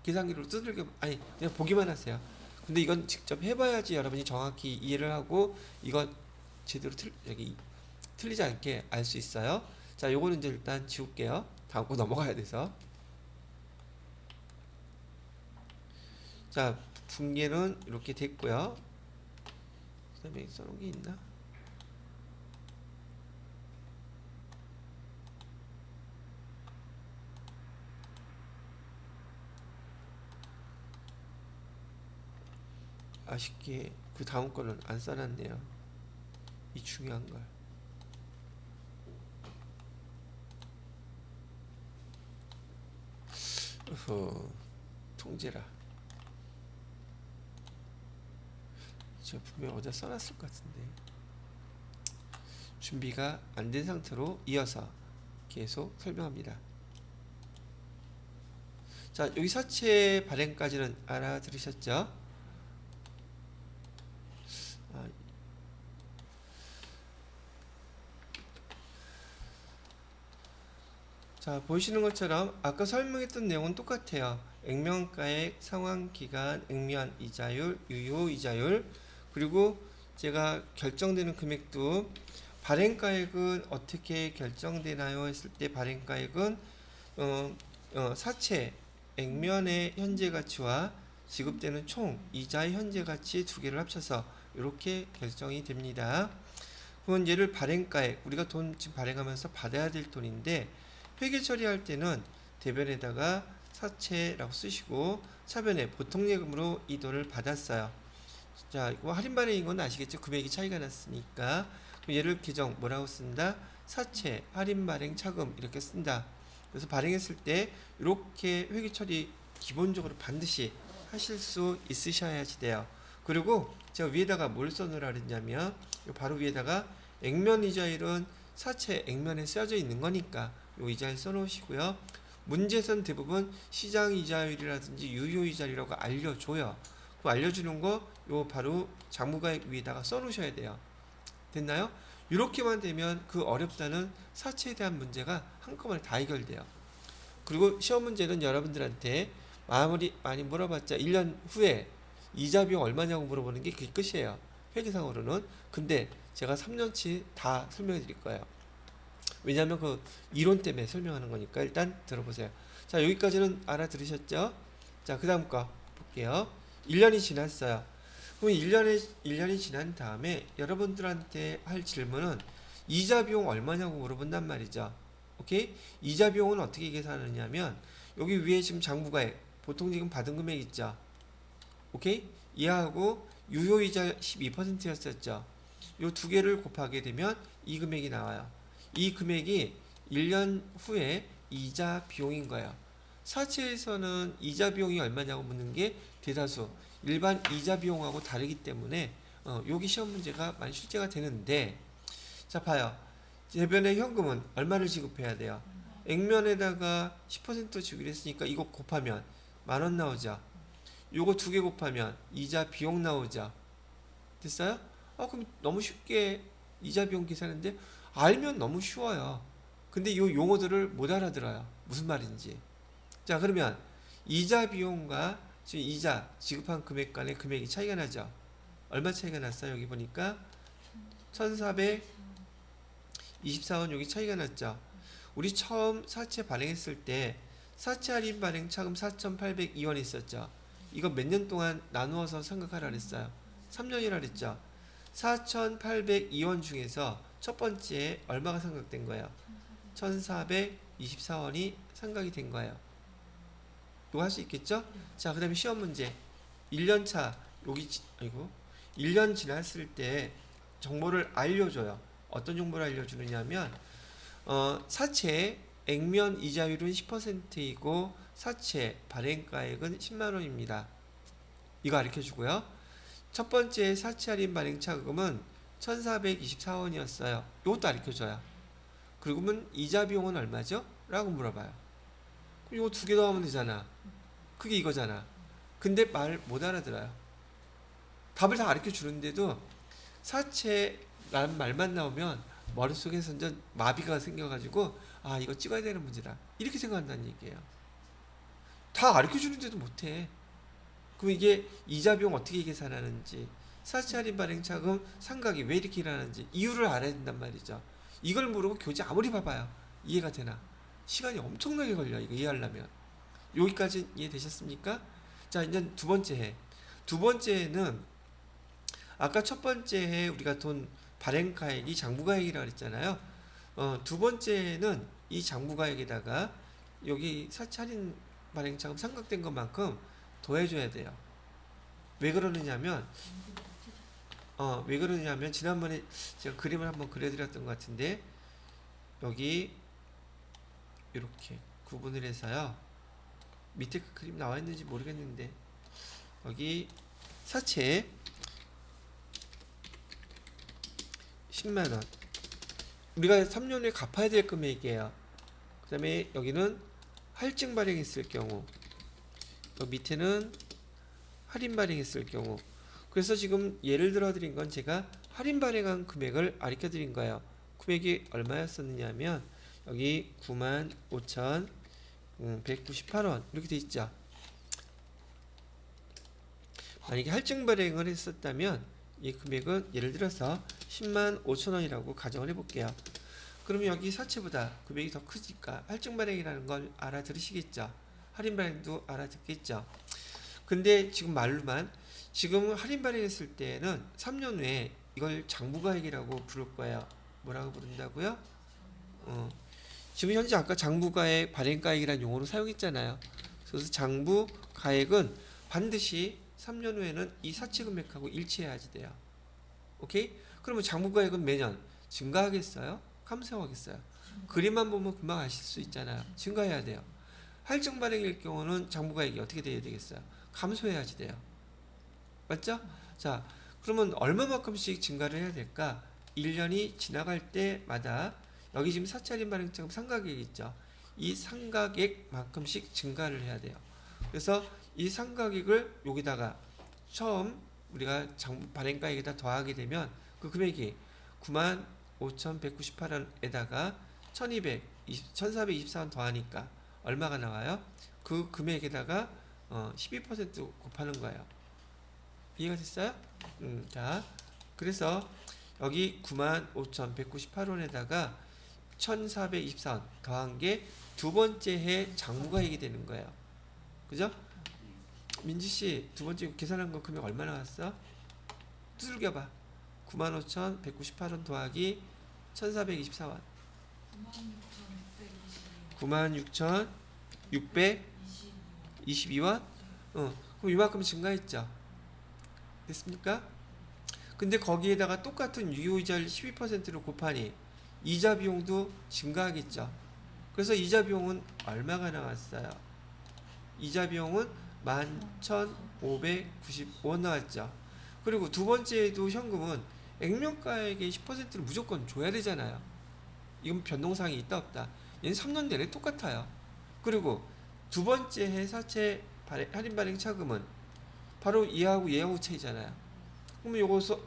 계산기로 두들겨 아니 그냥 보기만 하세요. 근데 이건 직접 해봐야지 여러분이 정확히 이해를 하고 이거 제대로 틀리지 않게 알 수 있어요. 자, 요거는 이제 일단 지울게요. 다음 거 넘어가야 돼서. 자, 분계는 이렇게 됐고요. 그 다음에 써놓은 게 있나? 아쉽게 그 다음 거는 안 써놨네요. 이 중요한 걸. 통제라. 제가 분명 어제 써놨을 것 같은데 준비가 안 된 상태로 이어서 계속 설명합니다. 자, 여기 사채 발행까지는 알아들으셨죠? 자, 보시는 것처럼 아까 설명했던 내용은 똑같아요. 액면가액, 상환기간, 액면 이자율, 유효 이자율, 그리고 제가 결정되는 금액도 발행가액은 어떻게 결정되나요? 했을 때 발행가액은 사채, 액면의 현재 가치와 지급되는 총 이자의 현재 가치 두 개를 합쳐서 이렇게 결정이 됩니다. 그건 얘를 발행가액, 우리가 돈 지금 발행하면서 받아야 될 돈인데 회계 처리할 때는 대변에다가 사채라고 쓰시고 차변에 보통예금으로 이 돈을 받았어요. 자, 이거 할인 발행인 건 아시겠죠? 금액이 차이가 났으니까. 그럼 얘를 규정 뭐라고 쓴다? 사채, 할인 발행, 차금 이렇게 쓴다. 그래서 발행했을 때 이렇게 회계 처리 기본적으로 반드시 하실 수 있으셔야지 돼요. 그리고 제가 위에다가 뭘 써놓으라 그랬냐면 바로 위에다가 액면 이자율은 사채 액면에 쓰여져 있는 거니까 요 이자율 써놓으시고요. 문제에서는 대부분 시장 이자율이라든지 유효 이자율이라고 알려줘요. 그 알려주는 거 요 바로 장부가액 위에다가 써놓으셔야 돼요. 됐나요? 이렇게만 되면 그 어렵다는 사채에 대한 문제가 한꺼번에 다 해결돼요. 그리고 시험 문제는 여러분들한테 많이 물어봤자 1년 후에 이자 비용 얼마냐고 물어보는 게 그게 끝이에요. 회계상으로는. 근데 제가 3년치 다 설명해 드릴 거예요. 왜냐하면 그 이론 때문에 설명하는 거니까 일단 들어보세요. 자, 여기까지는 알아들으셨죠? 자, 그 다음 거 볼게요. 1년이 지났어요. 그럼 1년이 지난 다음에 여러분들한테 할 질문은 이자 비용 얼마냐고 물어본단 말이죠. 오케이? 이자 비용은 어떻게 계산하느냐면 여기 위에 지금 장부가액 보통 지금 받은 금액 있죠. 오케이? 이하고 유효이자 12%였었죠. 요 두 개를 곱하게 되면 이 금액이 나와요. 이 금액이 1년 후에 이자 비용인 거예요. 사채에서는 이자 비용이 얼마냐고 묻는 게 대다수 일반 이자 비용하고 다르기 때문에 여기 시험 문제가 많이 출제가 되는데, 자 봐요. 대변의 현금은 얼마를 지급해야 돼요? 액면에다가 10% 주기로 했으니까 이거 곱하면 10,000원 나오죠. 요거 두 개 곱하면 이자 비용 나오죠. 됐어요? 그럼 너무 쉽게 이자 비용 계산하는데 알면 너무 쉬워요. 근데 요 용어들을 못 알아들어요. 무슨 말인지. 자, 그러면 이자 비용과 지금 이자 지급한 금액 간의 금액이 차이가 나죠. 얼마 차이가 났어요? 여기 보니까 1424원 여기 차이가 났죠. 우리 처음 사채 발행했을 때 사채 할인 발행 차금 4,802원 있었죠. 이거 몇 년 동안 나누어서 생각하라 그랬어요. 3년이라 그랬죠. 4,802원 중에서 첫 번째에 얼마가 생각된 거예요? 1,424원이 생각이 된 거예요. 이거 할 수 있겠죠? 자, 그 다음에 시험 문제. 1년차, 1년 지났을 때 정보를 알려줘요. 어떤 정보를 알려주느냐면, 사채 액면 이자율은 10%이고, 사채 발행가액은 10만원입니다. 이거 가르쳐 주고요. 첫 번째 사채 할인 발행 차금은 1,424원이었어요. 이것도 가르쳐 줘요. 그러면 이자 비용은 얼마죠? 라고 물어봐요. 그럼 이거 두 개 더 하면 되잖아. 그게 이거잖아. 근데 말 못 알아들어요. 답을 다 가르쳐 주는데도 사채라는 말만 나오면 머릿속에서 완전 마비가 생겨가지고 이거 찍어야 되는 문제다. 이렇게 생각한다는 얘기예요. 다 가르쳐 주는데도 못해. 그럼 이게 이자 비용 어떻게 계산하는지, 사채 할인 발행 차금 상각이 왜 이렇게 일어나는지 이유를 알아야 된단 말이죠. 이걸 모르고 교재 아무리 봐봐요. 이해가 되나? 시간이 엄청나게 걸려 이거 이해하려면. 여기까지 이해되셨습니까? 자, 이제 두 번째 해. 두 번째는 아까 첫 번째 해 우리가 돈 발행가액이 장부가액이라고 그랬잖아요. 두 번째는 이 장부가액에다가 여기 사채 할인 발행차금 상각된 것만큼 더해줘야 돼요. 왜 그러느냐면 지난번에 제가 그림을 한번 그려드렸던 것 같은데 여기 이렇게 구분을 해서요. 밑에 그 그림 나와 있는지 모르겠는데 여기 사채 10만원 우리가 3년 후에 갚아야 될 금액이에요. 그 다음에 여기는 할증 발행했을 경우, 여기 밑에는 할인 발행했을 경우. 그래서 지금 예를 들어 드린 건 제가 할인 발행한 금액을 가르쳐 드린 거예요. 금액이 얼마였었느냐면 여기 95,198원 이렇게 돼 있죠. 만약에 할증 발행을 했었다면 이 금액은 예를 들어서 105,000원이라고 가정을 해볼게요. 그러면 여기 사채보다 금액이 더 크니까 할증 발행이라는 걸 알아들으시겠죠. 할인 발행도 알아듣겠죠. 근데 지금 말로만 지금 할인 발행했을 때는 3년 후에 이걸 장부가액이라고 부를 거예요. 뭐라고 부른다고요? 지금 현재 아까 장부가액, 발행가액이라는 용어로 사용했잖아요. 그래서 장부가액은 반드시 3년 후에는 이 사채 금액하고 일치해야지 돼요. 오케이? 그러면 장부가액은 매년 증가하겠어요? 감소하겠어요? 그림만 보면 금방 아실 수 있잖아요. 증가해야 돼요. 할증 발행일 경우는 장부가액이 어떻게 돼야 되겠어요? 감소해야지 돼요. 맞죠? 자, 그러면 얼마만큼씩 증가를 해야 될까? 1년이 지나갈 때마다 여기 지금 사채 할인 발행자금 상각액이 있죠. 이 상각액만큼씩 증가를 해야 돼요. 그래서 이 상각액을 여기다가 처음 우리가 장부 발행가액에다 더하게 되면 그 금액이 95,198원에다가 1,424원 더하니까 얼마가 나와요? 그 금액에다가 12% 곱하는 거예요. 이해가 됐어요? 자, 그래서 여기 95,198원에다가 1,424원 더한 게 두 번째 해 장부가액이 되는 거예요. 그죠? 민지씨, 두 번째 계산한 거 금액 얼마 나왔어? 두들겨봐. 95,198원 더하기 1,424원. 96,622원? 그럼 이만큼 증가했죠? 됐습니까? 근데 거기에다가 똑같은 유효이자를 12%로 곱하니 이자 비용도 증가하겠죠? 그래서 이자 비용은 얼마가 나왔어요? 이자 비용은 11,595원 나왔죠? 그리고 두 번째에도 현금은 액면가액의 10%를 무조건 줘야 되잖아요. 이건 변동사항이 있다 없다. 얘는 3년 내내 똑같아요. 그리고 두 번째 해 사채 할인 발행 차금은 바로 얘하고 얘하고 차이잖아요. 그러면 요거서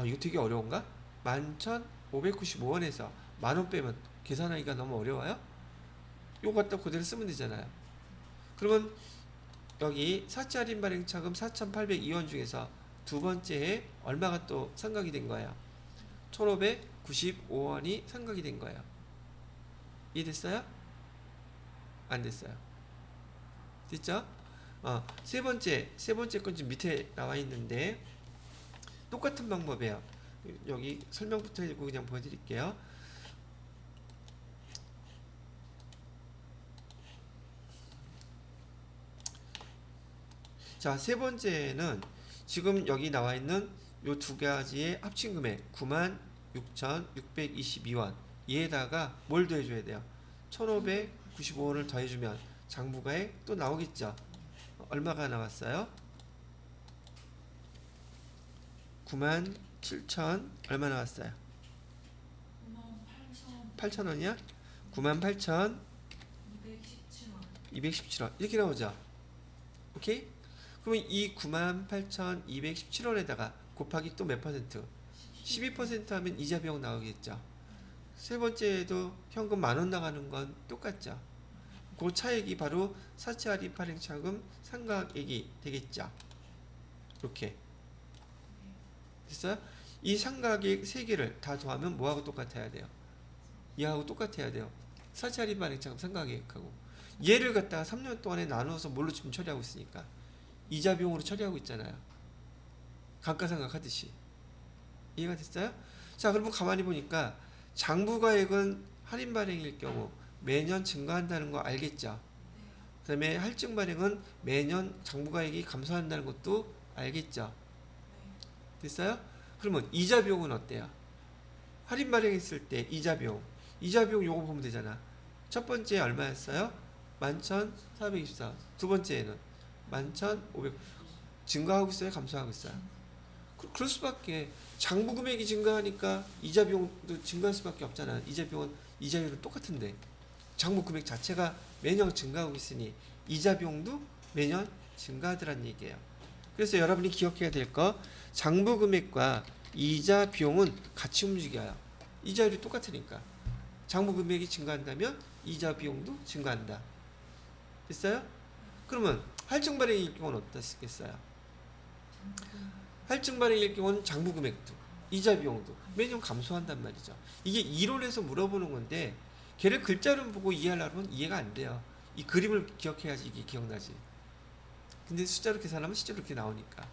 이거 되게 어려운가? 11,595원에서 만원 빼면 계산하기가 너무 어려워요? 요거 갖다 그대로 쓰면 되잖아요. 그러면 여기 사채 할인 발행 차금 4,802원 중에서 두 번째에 얼마가 또 상각이 된 거예요? 1,595원이 상각이 된 거예요. 이해됐어요? 안 됐어요? 됐죠? 세 번째 건 지금 밑에 나와 있는데 똑같은 방법이에요. 여기 설명부터 해주고 그냥 보여드릴게요. 자, 세 번째는 지금 여기 나와 있는 요 두 가지의 합친 금액 96,622원 얘에다가 뭘 더해줘야 돼요? 1,595원을 더해주면 장부가액 또 나오겠죠? 얼마가 나왔어요? 97,000 얼마 나왔어요? 8,000원이야? 98,217원 이렇게 나오죠? 오케이? 그러면 이 98,217원에다가 곱하기 또 몇 퍼센트? 12% 하면 이자 비용 나오겠죠? 세 번째에도 현금 10,000원 나가는 건 똑같죠? 그 차액이 바로 사채 할인 발행 차금 상각액이 되겠죠? 이렇게 됐어요? 이 상각액 세 개를 다 더하면 뭐하고 똑같아야 돼요? 얘하고 똑같아야 돼요. 사채 할인 발행 차금 상각액하고 얘를 갖다가 3년 동안에 나누어서 뭘로 지금 처리하고 있으니까 이자 비용으로 처리하고 있잖아요. 감가상각 하듯이. 이해가 됐어요? 자, 그러면 가만히 보니까 장부가액은 할인 발행일 경우 매년 증가한다는 거 알겠죠? 그 다음에 할증 발행은 매년 장부가액이 감소한다는 것도 알겠죠? 됐어요? 그러면 이자 비용은 어때요? 할인 발행했을 때 이자 비용 요거 보면 되잖아. 첫 번째 얼마였어요? 11,424. 두 번째에는 11,500. 증가하고 있어요? 감소하고 있어요? 그럴 수밖에. 장부 금액이 증가하니까 이자 비용도 증가할 수밖에 없잖아. 이자 비용은 이자율은 똑같은데 장부 금액 자체가 매년 증가하고 있으니 이자 비용도 매년 증가하더란 얘기예요. 그래서 여러분이 기억해야 될 거, 장부 금액과 이자 비용은 같이 움직여요. 이자율이 똑같으니까. 장부 금액이 증가한다면 이자 비용도 증가한다. 됐어요? 그러면 할증 발행일 경우는 어떻겠어요? 할증 발행일 경우는 장부 금액도 이자 비용도 매년 감소한단 말이죠. 이게 이론에서 물어보는 건데 걔를 글자로 보고 이해하려면 이해가 안 돼요. 이 그림을 기억해야지 이게 기억나지. 근데 숫자로 계산하면 실제로 이렇게 나오니까.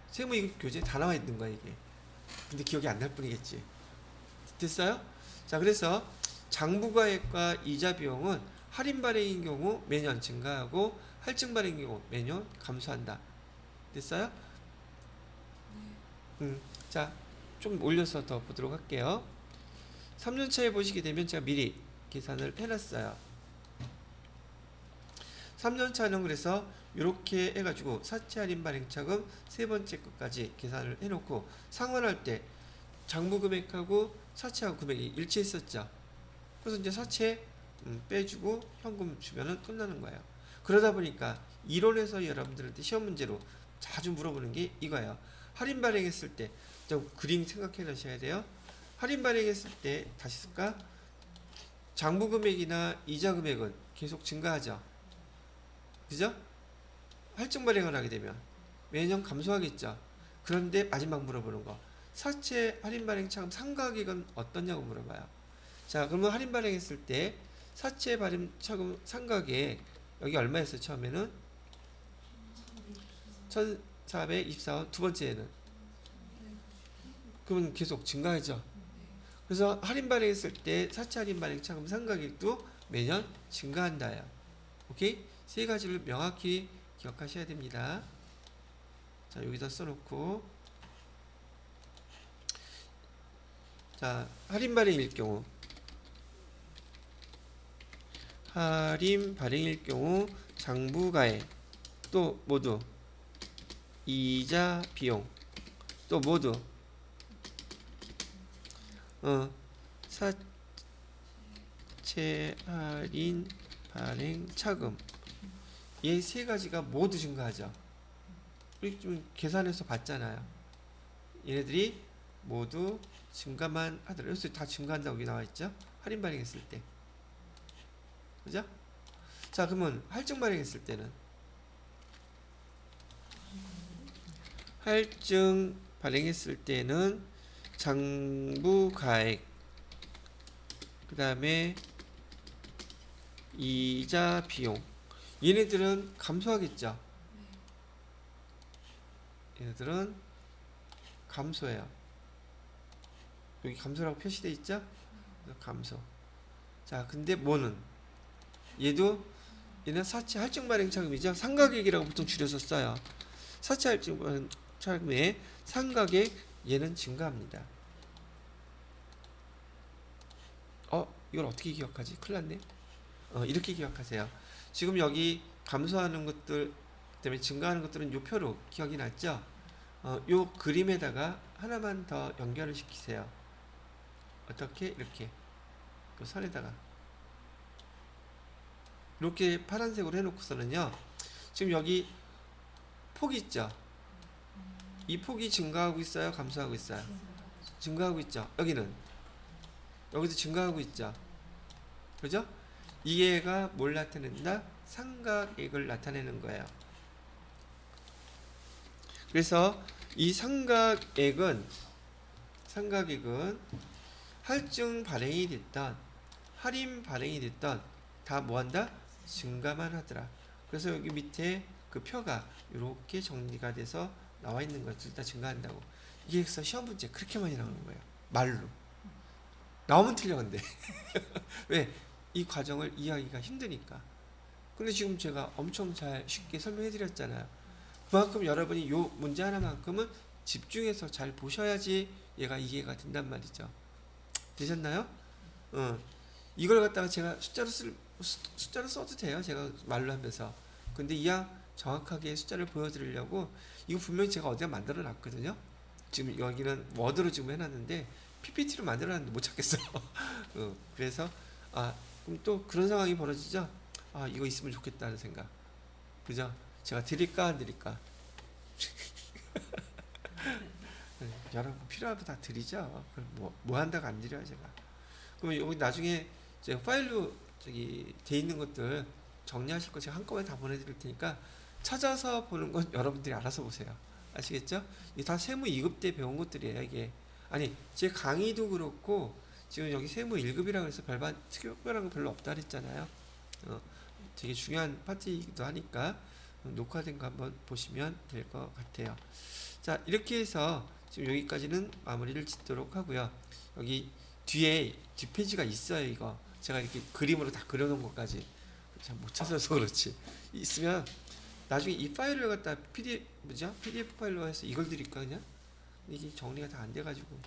세무 이거 교재에 다 나와 있는 거야 이게. 근데 기억이 안 날 뿐이겠지. 됐어요? 자, 그래서 장부가액과 이자 비용은 할인 발행인 경우 매년 증가하고 할증 발행인 경우 매년 감소한다. 됐어요? 자, 좀 올려서 더 보도록 할게요. 3년차에 보시게 되면 제가 미리 계산을 해놨어요. 3년차는 그래서 이렇게 해가지고 사채 할인 발행차금 세 번째 것까지 계산을 해놓고 상환할 때 장부 금액하고 사채하고 금액이 일치했었죠. 그래서 이제 사채 빼주고 현금 주면은 끝나는 거예요. 그러다 보니까 이론에서 여러분들한테 시험 문제로 자주 물어보는 게 이거예요. 할인 발행했을 때 좀 그림 생각해 놓으셔야 돼요. 할인 발행했을 때 다시 쓸까? 장부 금액이나 이자 금액은 계속 증가하죠. 그죠? 할증 발행을 하게 되면 매년 감소하겠죠. 그런데 마지막 물어보는 거. 사채 할인 발행 차금 상가액은 어떠냐고 물어봐요. 자, 그러면 할인 발행했을 때 사채 발행 차금 상가액 여기 얼마였어요? 처음에는 1424원, 두 번째에는 그러면 계속 증가하죠. 그래서 할인 발행했을 때 사채 할인 발행 차금 상가액도 매년 증가한다요. 오케이? 세 가지를 명확히 기억하셔야 됩니다. 자, 여기다 써놓고 자, 할인 발행일 경우 장부가액 또 모두 이자 비용 또 모두 사채 할인 발행 차금 이 세 가지가 모두 증가하죠. 우리 좀 계산해서 봤잖아요. 얘네들이 모두 증가만 하더라도 여기서 다 증가한다고 여기 나와 있죠. 할인 발행했을 때, 그죠? 자, 그러면 할증 발행했을 때는 장부가액 그 다음에 이자 비용 얘네들은 감소하겠죠. 얘네들은 감소해요. 여기 감소라고 표시되어 있죠? 감소. 자, 근데 뭐는 얘는 사채 할증 발행 차금이죠. 상가액이라고 보통 줄여서 써요. 사채 할증 발행 차금의 상가액 얘는 증가합니다. 이걸 어떻게 기억하지? 큰일 났네. 이렇게 기억하세요. 지금 여기 감소하는 것들 때문에 증가하는 것들은 요 표로 기억이 났죠? 요 그림에다가 하나만 더 연결을 시키세요. 어떻게? 이렇게 그 선에다가 이렇게 파란색으로 해놓고서는요, 지금 여기 폭이 있죠? 이 폭이 증가하고 있어요? 감소하고 있어요? 증가하고 있죠? 여기도 증가하고 있죠? 그죠? 이게가 뭘 나타낸다? 상가액을 나타내는 거예요. 그래서 이 상가액은 할증 발행이 됐던 할인 발행이 됐던 다 뭐한다? 증가만 하더라. 그래서 여기 밑에 그 표가 이렇게 정리가 돼서 나와 있는 것들 다 증가한다고. 이게 그래서 시험 문제 그렇게 많이 나오는 거예요. 말로 나오면 틀려. 근데 왜? 이 과정을 이해하기가 힘드니까. 근데 지금 제가 엄청 잘 쉽게 설명해 드렸잖아요. 그만큼 여러분이 요 문제 하나만큼은 집중해서 잘 보셔야지 얘가 이해가 된단 말이죠. 되셨나요? 이걸 갖다가 제가 숫자로 써도 돼요. 제가 말로 하면서. 근데 이왕 정확하게 숫자를 보여드리려고 이거 분명히 제가 어디다 만들어 놨거든요. 지금 여기는 워드로 지금 해놨는데 PPT로 만들어 놨는데 못 찾겠어요. 그래서 그럼 또 그런 상황이 벌어지죠. 이거 있으면 좋겠다는 생각. 그죠? 제가 드릴까 안 드릴까? 여러분 필요하면 다 드리죠. 뭐 한다고 안 드려요 제가. 그러면 여기 나중에 이제 파일로 저기 돼 있는 것들 정리하실 거 제가 한꺼번에 다 보내드릴 테니까 찾아서 보는 건 여러분들이 알아서 보세요. 아시겠죠? 이게 다 세무 2급 때 배운 것들이에요. 이게 아니 제 강의도 그렇고 지금 여기 세무 1급이라고 해서 특별한 거 별로 없다 그랬잖아요. 되게 중요한 파트이기도 하니까 녹화된 거 한번 보시면 될 것 같아요. 자, 이렇게 해서 지금 여기까지는 마무리를 짓도록 하고요. 여기 뒤에 뒷페이지가 있어요. 이거 제가 이렇게 그림으로 다 그려놓은 것까지 잘 못 찾아서 그렇지 있으면 나중에 이 파일을 갖다 PDF 파일로 해서 이걸 드릴까 그냥 이게 정리가 다 안 돼가지고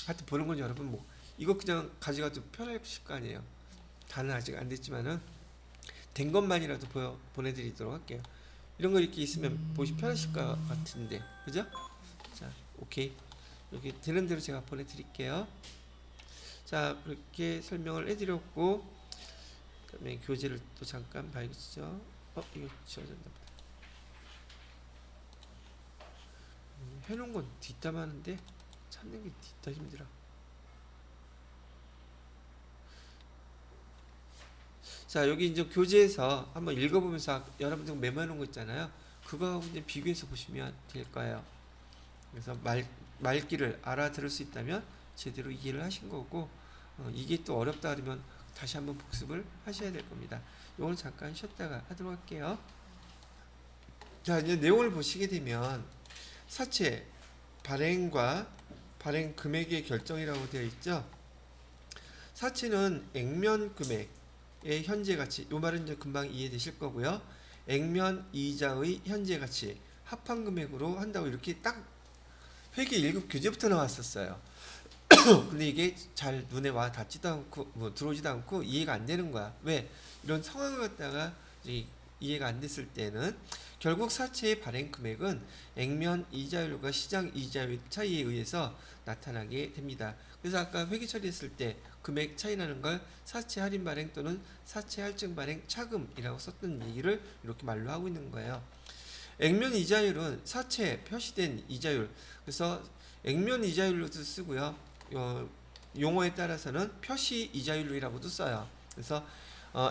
하여튼 보는 건 여러분 뭐 이거 그냥 가져가도 편하실 거 아니에요. 다는 아직 안 됐지만은 된 것만이라도 보내드리도록 할게요. 이런 거 이렇게 있으면 보시 편하실 것 같은데, 그죠? 자, 오케이. 여기 되는 대로 제가 보내드릴게요. 자, 그렇게 설명을 해드렸고, 그다음에 교재를 또 잠깐 봐야겠죠? 이거 지워졌나 보다. 해놓은 건 뒷담하는데 찾는 게 뒷다 힘들어. 자, 여기 이제 교재에서 한번 읽어보면서 여러분들 메모해놓은 거 있잖아요. 그거하고 이제 비교해서 보시면 될 거예요. 그래서 말귀를 알아들을 수 있다면 제대로 이해를 하신 거고, 이게 또 어렵다 그러면 다시 한번 복습을 하셔야 될 겁니다. 요거는 잠깐 쉬었다가 하도록 할게요. 자, 이제 내용을 보시게 되면 사채 발행과 발행 금액의 결정이라고 되어 있죠. 사채는 액면 금액의 현재 가치, 요 말은 이제 금방 이해되실 거고요. 액면 이자의 현재 가치 합한 금액으로 한다고 이렇게 딱 회계 1급 교재부터 나왔었어요. 근데 이게 잘 눈에 와 닿지도 않고 뭐 들어오지도 않고 이해가 안 되는 거야. 왜? 이런 상황을 갖다가 이해가 안 됐을 때는 결국 사채의 발행 금액은 액면 이자율과 시장 이자율 차이에 의해서 나타나게 됩니다. 그래서 아까 회계 처리했을 때 금액 차이 나는 걸 사채 할인 발행 또는 사채 할증 발행 차금이라고 썼던 얘기를 이렇게 말로 하고 있는 거예요. 액면 이자율은 사채에 표시된 이자율, 그래서 액면 이자율로도 쓰고요. 용어에 따라서는 표시 이자율이라고도 써요. 그래서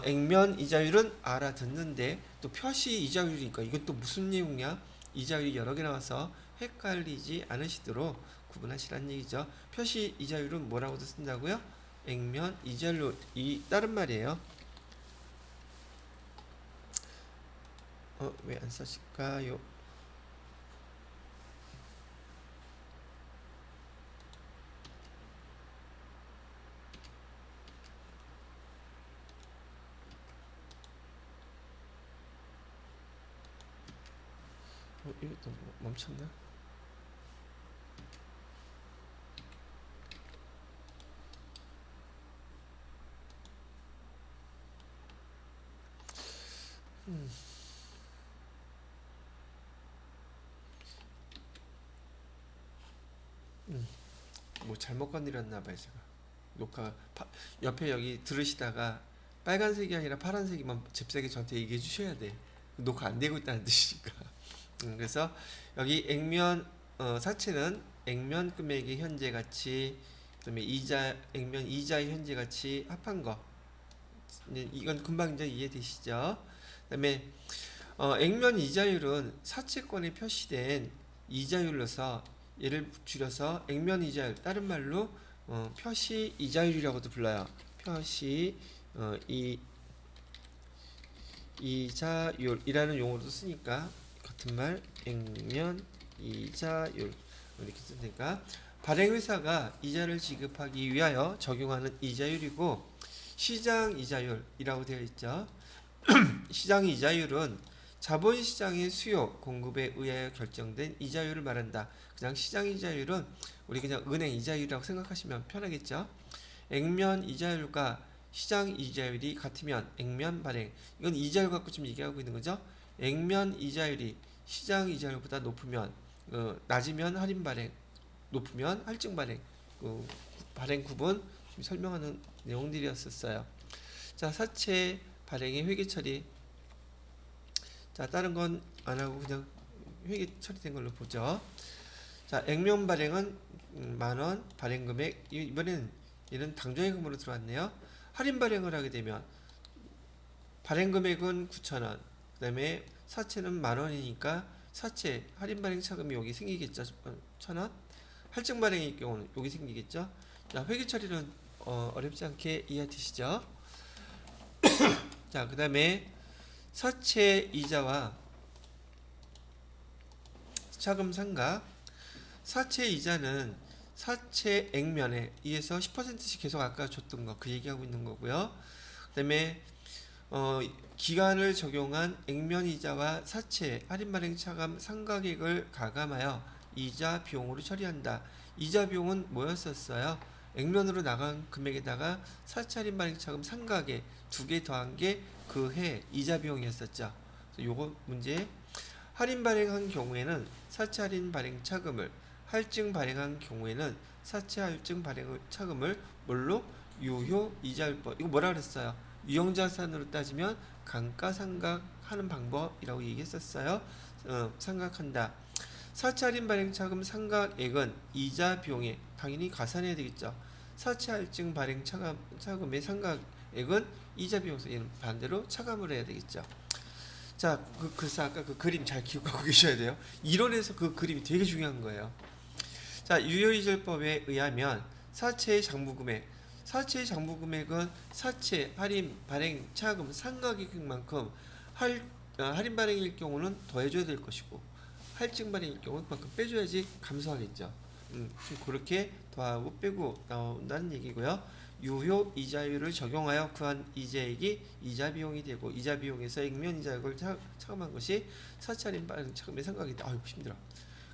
액면 이자율은 알아듣는데 또 표시 이자율이니까 이건 또 무슨 내용이야? 이자율이 여러 개 나와서 헷갈리지 않으시도록 구분하시라는 얘기죠. 표시 이자율은 뭐라고도 쓴다고요? 액면 이자율로 다른 말이에요. 왜 안 써질까요? 이거 또 멈췄나? 뭐 잘못 건드렸나 봐요 제가. 녹화 옆에 여기 들으시다가 빨간색이 아니라 파란색이만 잽싸게 저한테 얘기해 주셔야 돼. 녹화 안 되고 있다는 뜻이니까. 그래서 여기 액면 사채는 액면 금액의 현재 가치, 그다음에 액면 이자의 현재 가치 합한 거. 이건 금방 이제 이해되시죠? 그다음에 액면 이자율은 사채권에 표시된 이자율로서 얘를 줄여서 액면 이자율, 다른 말로 표시 이자율이라고도 불러요. 표시 이자율이라는 용어도 쓰니까 같은 말 액면 이자율 이렇게 쓰니까 발행회사가 이자를 지급하기 위하여 적용하는 이자율이고 시장 이자율이라고 되어 있죠. 시장 이자율은 자본시장의 수요, 공급에 의하여 결정된 이자율을 말한다. 그냥 시장 이자율은 우리 그냥 은행 이자율이라고 생각하시면 편하겠죠. 액면 이자율과 시장 이자율이 같으면 액면 발행, 이건 이자율 갖고 지금 얘기하고 있는 거죠. 액면 이자율이 시장 이자율보다 높으면 낮으면 할인 발행, 높으면 할증 발행, 발행 구분 지금 설명하는 내용들이었었어요. 자, 사채 발행의 회계 처리. 자, 다른 건 안 하고 그냥 회계 처리된 걸로 보죠. 자, 액면 발행은 10,000원, 발행 금액 이번엔 얘는 당좌예금으로 들어왔네요. 할인 발행을 하게 되면 발행 금액은 9,000원. 그다음에 사채는 10,000원이니까 사채 할인 발행 차금이 여기 생기겠죠. 1,000원. 할증 발행의 경우는 여기 생기겠죠. 자, 회계 처리는 어렵지 않게 이해하시죠? 자, 그다음에 사채 이자와 차금 상각. 사채 이자는 사채 액면에 의해서 10%씩 계속 아까 줬던 거 그 얘기하고 있는 거고요. 그다음에 기간을 적용한 액면 이자와 사채 할인 발행 차감 상각액을 가감하여 이자 비용으로 처리한다. 이자 비용은 뭐였었어요? 액면으로 나간 금액에다가 사채 할인 발행 차감 상각액 두 개 더한 게 그 해 이자 비용이었었죠. 요거 문제. 할인 발행한 경우에는 사채 할인 발행 차금을, 할증 발행한 경우에는 사채 할증 발행 차금을 뭘로? 유효 이자율법. 이거 뭐라 그랬어요? 유형자산으로 따지면 감가상각하는 방법이라고 얘기했었어요. 상각한다. 사채 할인 발행 차금 상각액은 이자 비용에 당연히 가산해야 되겠죠. 사채 할증 발행 차금의 상각액은 이자 비용에서 얘는 반대로 차감을 해야 되겠죠. 자, 그래서 아까 그 그림 잘 기억하고 계셔야 돼요. 이론에서 그 그림이 되게 중요한 거예요. 자, 유효이자율법에 의하면 사채의 장부금액, 사채의 장부금액은 사채 할인 발행 차금 상각액만큼 할인 발행일 경우는 더해줘야 될 것이고 할증 발행일 경우는 그만큼 빼줘야지 감소하겠죠. 좀 그렇게 더하고 빼고 나온다는 얘기고요. 유효 이자율을 적용하여 구한 이자액이 이자 비용이 되고 이자 비용에서 액면 이자액을 차감한 것이 사채 할인 발행 차금의 상각이다. 아이고 힘들어.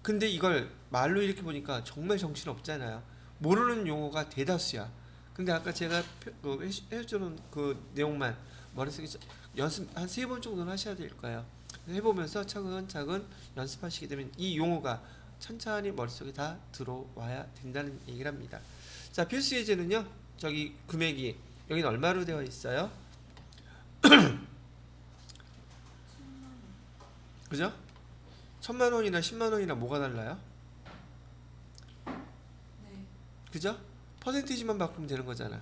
근데 이걸 말로 이렇게 보니까 정말 정신 없잖아요. 모르는 용어가 대다수야. 근데 아까 제가 해주는 그 내용만 머릿속에 연습 한 3번 정도는 하셔야 될 거예요. 해보면서 차근차근 연습하시게 되면 이 용어가 천천히 머릿속에 다 들어와야 된다는 얘기를 합니다. 자, 필수 예제는요. 저기 금액이 여기는 얼마로 되어 있어요? 그죠? 1,000,000원이나 100,000원이나 뭐가 달라요? 네. 그죠? 퍼센티지만 바꾸면 되는 거잖아.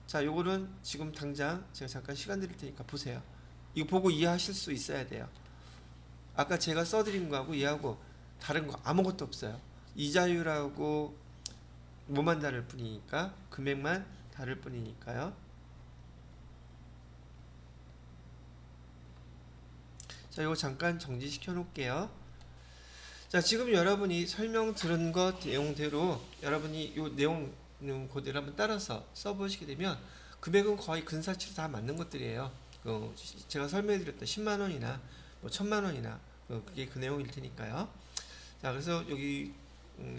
자, 요거는 지금 당장 제가 잠깐 시간 드릴 테니까 보세요. 이거 보고 이해하실 수 있어야 돼요. 아까 제가 써드린 거하고 얘하고 다른 거 아무것도 없어요. 이자율하고 뭐만 다를 뿐이니까, 금액만 다를 뿐이니까요. 자, 이거 잠깐 정지시켜 놓을게요. 자, 지금 여러분이 설명 들은 것 내용대로 여러분이 이 내용 그대로 한번 따라서 써보시게 되면 금액은 거의 근사치로 다 맞는 것들이에요. 제가 설명해드렸던 10만원이나 뭐 1,000만원이나 그게 그 내용일 테니까요. 자, 그래서 여기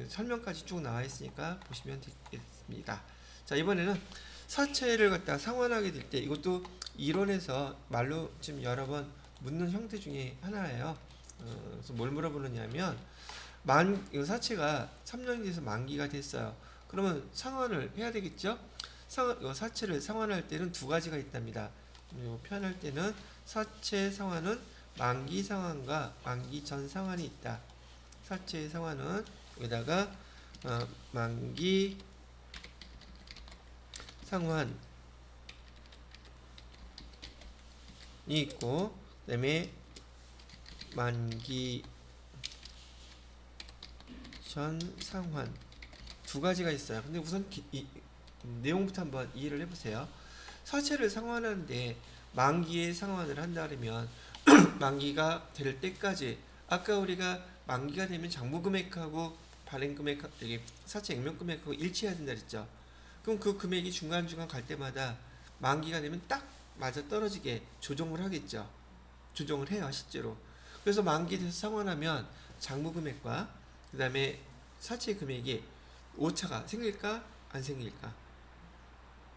설명까지 쭉 나와 있으니까 보시면 되겠습니다. 자, 이번에는 사채를 갖다 상환하게 될 때 이것도 이론에서 말로 지금 여러 번 묻는 형태 중에 하나예요. 그래서 뭘 물어보느냐면 사채가 3년이 돼서 만기가 됐어요. 그러면 상환을 해야 되겠죠? 사채를 상환할 때는 두 가지가 있답니다. 표현할 때는 사채 상환은 만기 상환과 만기 전 상환이 있다. 사채 상환은 여기다가 만기 상환이 있고 그다음에 만기 전 상환 두 가지가 있어요. 근데 우선 내용부터 한번 이해를 해보세요. 사채를 상환하는데 만기에 상환을 한다면 만기가 될 때까지 아까 우리가 만기가 되면 장부금액하고 발행금액, 사채 액면금액하고 일치해야 된다 그랬죠. 그럼 그 금액이 중간중간 갈 때마다 만기가 되면 딱 맞아 떨어지게 조정을 하겠죠. 조정을 해요, 실제로. 그래서 만기 돼서 상환하면 장부금액과 그 다음에 사채 금액이 오차가 생길까? 안 생길까?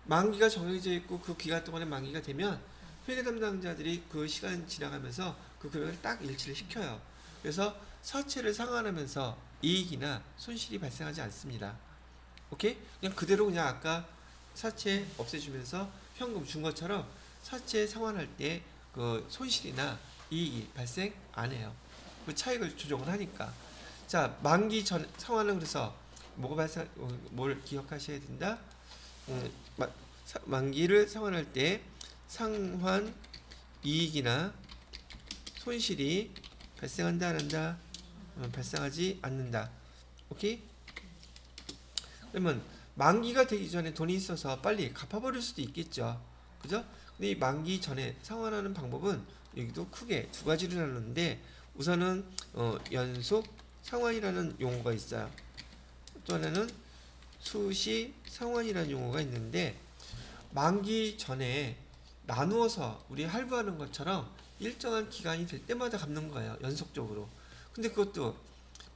만기가 정해져 있고 그 기간 동안에 만기가 되면 회계 담당자들이 그 시간 지나가면서 그 금액을 딱 일치를 시켜요. 그래서 사채를 상환하면서 이익이나 손실이 발생하지 않습니다. 오케이? 그냥 그대로 그냥 아까 사채 없애주면서 현금 준 것처럼 사채 상환할 때 그 손실이나 이익이 발생 안 해요. 그 차익을 조정을 하니까. 자, 만기 전 상환은 그래서 뭐가 발생 뭘 기억하셔야 된다. 만기를 상환할 때 상환 이익이나 손실이 발생한다 안 한다? 발생하지 않는다. 오케이? 그러면 만기가 되기 전에 돈이 있어서 빨리 갚아버릴 수도 있겠죠. 그죠? 근데 이 만기 전에 상환하는 방법은 여기도 크게 두 가지로 나누는데 우선은 연속 상환이라는 용어가 있어요. 또 하나는 수시 상환이라는 용어가 있는데 만기 전에 나누어서 우리 할부하는 것처럼 일정한 기간이 될 때마다 갚는 거예요. 연속적으로. 근데 그것도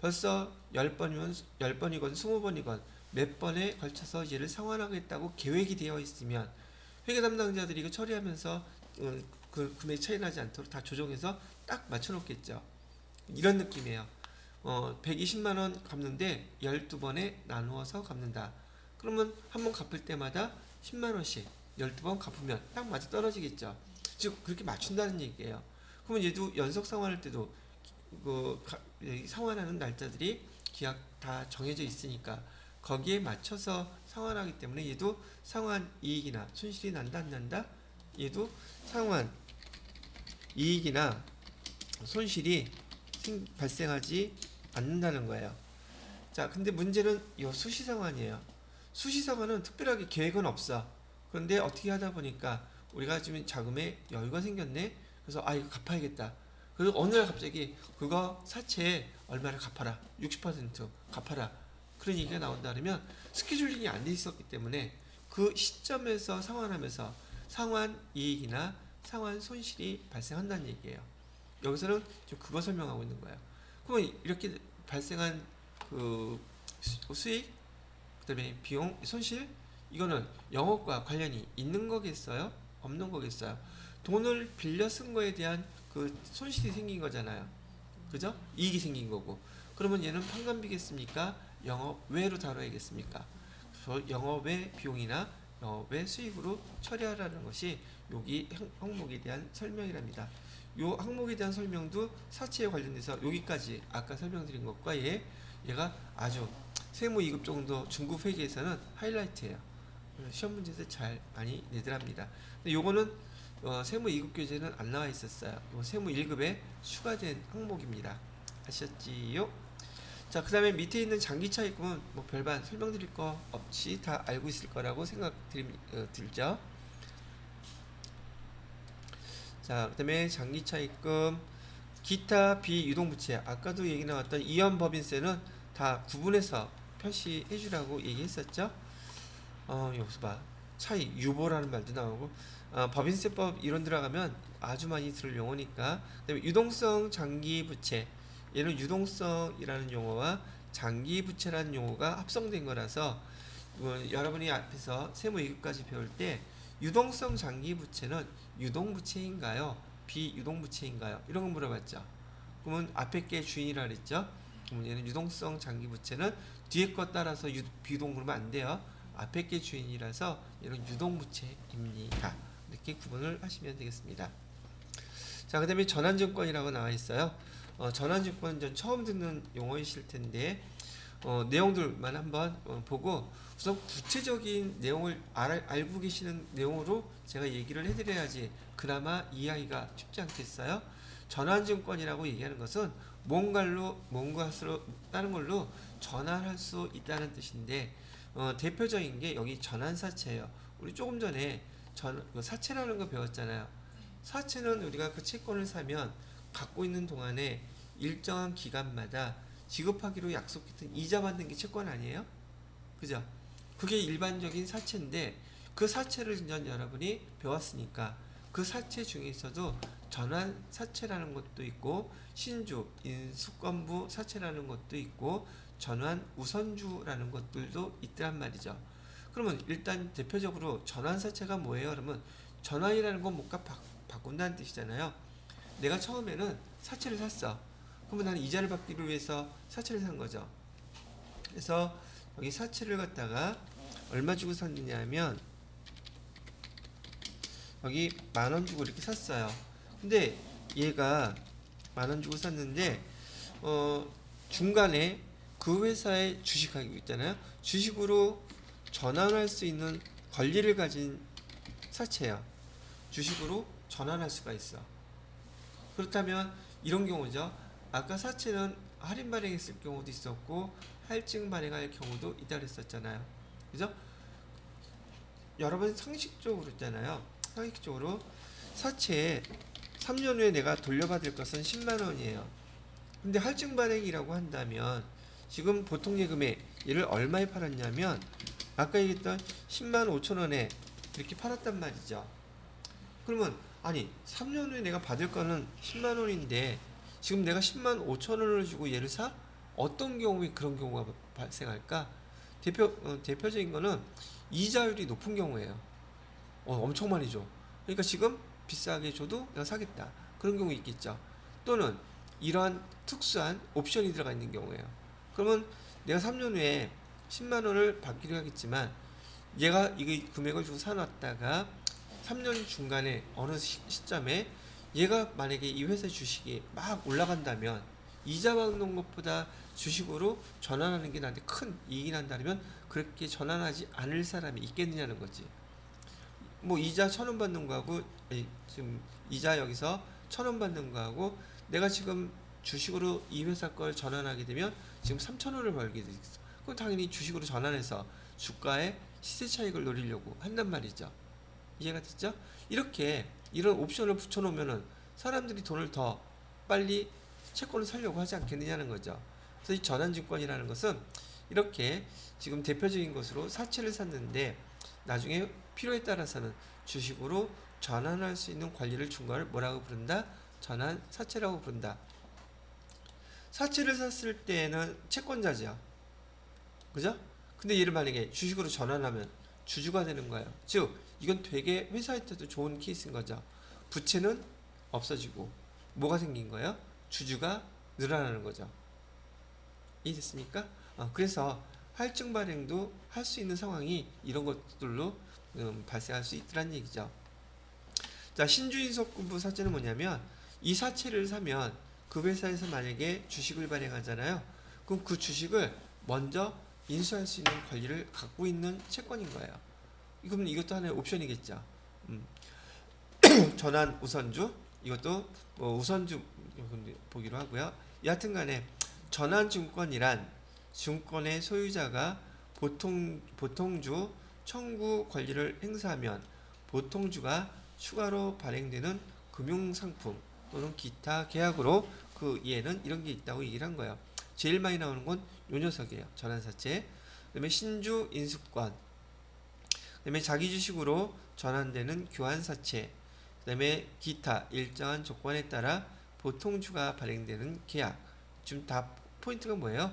벌써 10번이건 20번이건 몇 번에 걸쳐서 얘를 상환하겠다고 계획이 되어 있으면 회계 담당자들이 이거 처리하면서 그 금액이 차이 나지 않도록 다 조정해서 딱 맞춰 놓겠죠. 이런 느낌이에요. 120만 원 갚는데 12번에 나누어서 갚는다. 그러면 한 번 갚을 때마다 10만 원씩 12번 갚으면 딱 맞아 떨어지겠죠. 즉 그렇게 맞춘다는 얘기예요. 그러면 얘도 연속 상환할 때도 상환하는 날짜들이 기약 다 정해져 있으니까 거기에 맞춰서 상환하기 때문에 얘도 상환 이익이나 손실이 난다 안 난다? 얘도 상환 이익이나 손실이 발생하지 않는다는 거예요. 자, 근데 문제는 이 수시상환이에요. 수시상환은 특별하게 계획은 없어. 그런데 어떻게 하다 보니까 우리가 지금 자금에 여유가 생겼네. 그래서 이거 갚아야겠다. 그래서 어느 날 갑자기 그거 사채에 얼마를 갚아라. 60% 갚아라. 그런 얘기가 나온다 그러면 스케줄링이 안 돼 있었기 때문에 그 시점에서 상환하면서 상환 이익이나 상환 손실이 발생한다는 얘기예요. 여기서는 지금 그거 설명하고 있는 거예요. 그러면 이렇게 발생한 그 수익, 그다음에 비용, 손실 이거는 영업과 관련이 있는 거겠어요? 없는 거겠어요? 돈을 빌려 쓴 거에 대한 그 손실이 생긴 거잖아요. 그죠? 이익이 생긴 거고. 그러면 얘는 판관비겠습니까? 영업외로 다뤄야겠습니까? 그래서 영업외 비용이나 영업외 수익으로 처리하라는 것이 여기 항목에 대한 설명이랍니다. 요 항목에 대한 설명도 사채에 관련돼서 여기까지 아까 설명드린 것과 얘가 아주 세무 2급 정도 중급 회계에서는 하이라이트예요. 시험 문제에서 잘 많이 내더랍니다. 근데 요거는 세무 2급 교재는 안 나와 있었어요. 요 세무 1급에 추가된 항목입니다. 아셨지요? 자, 그 다음에 밑에 있는 장기차익금은 뭐 별반 설명드릴 거 없이 다 알고 있을 거라고 들죠. 자, 그 다음에 장기차익금, 기타 비유동부채, 아까도 얘기 나왔던 이연법인세는 다 구분해서 표시해 주라고 얘기했었죠. 여기서 봐. 차이, 유보라는 말도 나오고, 법인세법 이론 들어가면 아주 많이 들을 용어니까. 그다음에 유동성 장기부채, 얘는 유동성이라는 용어와 장기부채라는 용어가 합성된 거라서 여러분이 앞에서 세무 2급까지 배울 때 유동성 장기부채는 유동부채인가요? 비유동부채인가요? 이런 거 물어봤죠. 그러면 앞에 게 주인이라 그랬죠. 그러면 얘는 유동성 장기부채는 뒤에 거 따라서 비유동 그러면 안 돼요. 앞에 게 주인이라서 얘는 유동부채입니다. 이렇게 구분을 하시면 되겠습니다. 자, 그 다음에 전환증권이라고 나와 있어요. 전환증권 전 처음 듣는 용어이실 텐데 내용들만 한번 보고 우선 구체적인 내용을 알고 계시는 내용으로 제가 얘기를 해드려야지 그나마 이해하기가 쉽지 않겠어요? 전환증권이라고 얘기하는 것은 뭔가 다른 걸로 전환할 수 있다는 뜻인데 대표적인 게 여기 전환사채예요. 우리 조금 전에 사채라는 거 배웠잖아요. 사채는 우리가 그 채권을 사면 갖고 있는 동안에 일정한 기간마다 지급하기로 약속했던 이자 받는 게 채권 아니에요? 그죠? 그게 일반적인 사채인데 그 사채를 이제 여러분이 배웠으니까 그 사채 중에서도 전환 사채라는 것도 있고 신주, 인수권부 사채라는 것도 있고 전환 우선주라는 것들도 있더란 말이죠. 그러면 일단 대표적으로 전환 사채가 뭐예요? 그러면 전환이라는 건 뭔가 바꾼다는 뜻이잖아요. 내가 처음에는 사채를 샀어. 그러면 나는 이자를 받기를 위해서 사채를 산 거죠. 그래서 여기 사채를 갖다가 얼마 주고 샀느냐 하면 여기 10,000원 주고 이렇게 샀어요. 근데 얘가 10,000원 주고 샀는데 중간에 그 회사의 주식 가격 있잖아요. 주식으로 전환할 수 있는 권리를 가진 사채야. 주식으로 전환할 수가 있어. 그렇다면 이런 경우죠. 아까 사채는 할인 발행했을 경우도 있었고 할증 발행할 경우도 있다 그랬었잖아요. 그죠? 여러분 상식적으로 있잖아요. 상식적으로 사채에 3년 후에 내가 돌려받을 것은 10만 원이에요. 근데 할증 발행이라고 한다면 지금 보통 예금에 얘를 얼마에 팔았냐면 아까 얘기했던 10만 5천 원에 이렇게 팔았단 말이죠. 그러면 아니 3년 후에 내가 받을 거는 10만 원인데 지금 내가 10만 5천 원을 주고 얘를 사? 어떤 경우에 그런 경우가 발생할까? 대표적인 거는 이자율이 높은 경우예요. 엄청 많이 줘. 그러니까 지금 비싸게 줘도 내가 사겠다. 그런 경우 있겠죠. 또는 이러한 특수한 옵션이 들어가 있는 경우예요. 그러면 내가 3년 후에 10만 원을 받기로 하겠지만 얘가 이 금액을 주고 사놨다가 3년 중간에 어느 시점에 얘가 만약에 이 회사 주식이 막 올라간다면 이자 받는 것보다 주식으로 전환하는 게 나한테 큰 이익이 난다면 그렇게 전환하지 않을 사람이 있겠느냐는 거지. 뭐 이자 1,000원 받는 거하고 지금 이자 여기서 1,000원 받는 거하고 내가 지금 주식으로 이 회사 걸 전환하게 되면 지금 3,000원을 벌게 돼 있어. 그럼 당연히 주식으로 전환해서 주가의 시세 차익을 노리려고 한단 말이죠. 이해가 됐죠? 이렇게 이런 옵션을 붙여놓으면은 사람들이 돈을 더 빨리 채권을 사려고 하지 않겠느냐는 거죠. 그래서 이 전환증권이라는 것은 이렇게 지금 대표적인 것으로 사채를 샀는데 나중에 필요에 따라서는 주식으로 전환할 수 있는 권리를 준 걸 뭐라고 부른다? 전환 사채라고 부른다. 사채를 샀을 때는 채권자죠. 그죠? 근데 얘를 만약에 주식으로 전환하면 주주가 되는 거예요. 즉 이건 되게 회사한테도 좋은 케이스인 거죠. 부채는 없어지고 뭐가 생긴 거예요? 주주가 늘어나는 거죠. 이해됐습니까? 그래서 할증 발행도 할 수 있는 상황이 이런 것들로 발생할 수 있다는 얘기죠. 자, 신주인수급부 사채는 뭐냐면 이 사채를 사면 그 회사에서 만약에 주식을 발행하잖아요. 그럼 그 주식을 먼저 인수할 수 있는 권리를 갖고 있는 채권인 거예요. 그럼 이것도 하나의 옵션이겠죠. 전환 우선주 이것도 뭐 우선주 보기로 하고요. 여하튼간에 전환증권이란 증권의 소유자가 보통주 청구 권리를 행사하면 보통주가 추가로 발행되는 금융상품 또는 기타 계약으로 그 예는 이런 게 있다고 얘기를 한 거예요. 제일 많이 나오는 건 요 녀석이에요. 전환사채. 그다음에 신주 인수권. 그다음에 자기 주식으로 전환되는 교환사채. 그다음에 기타 일정한 조건에 따라 보통주가 발행되는 계약. 지금 다 포인트가 뭐예요?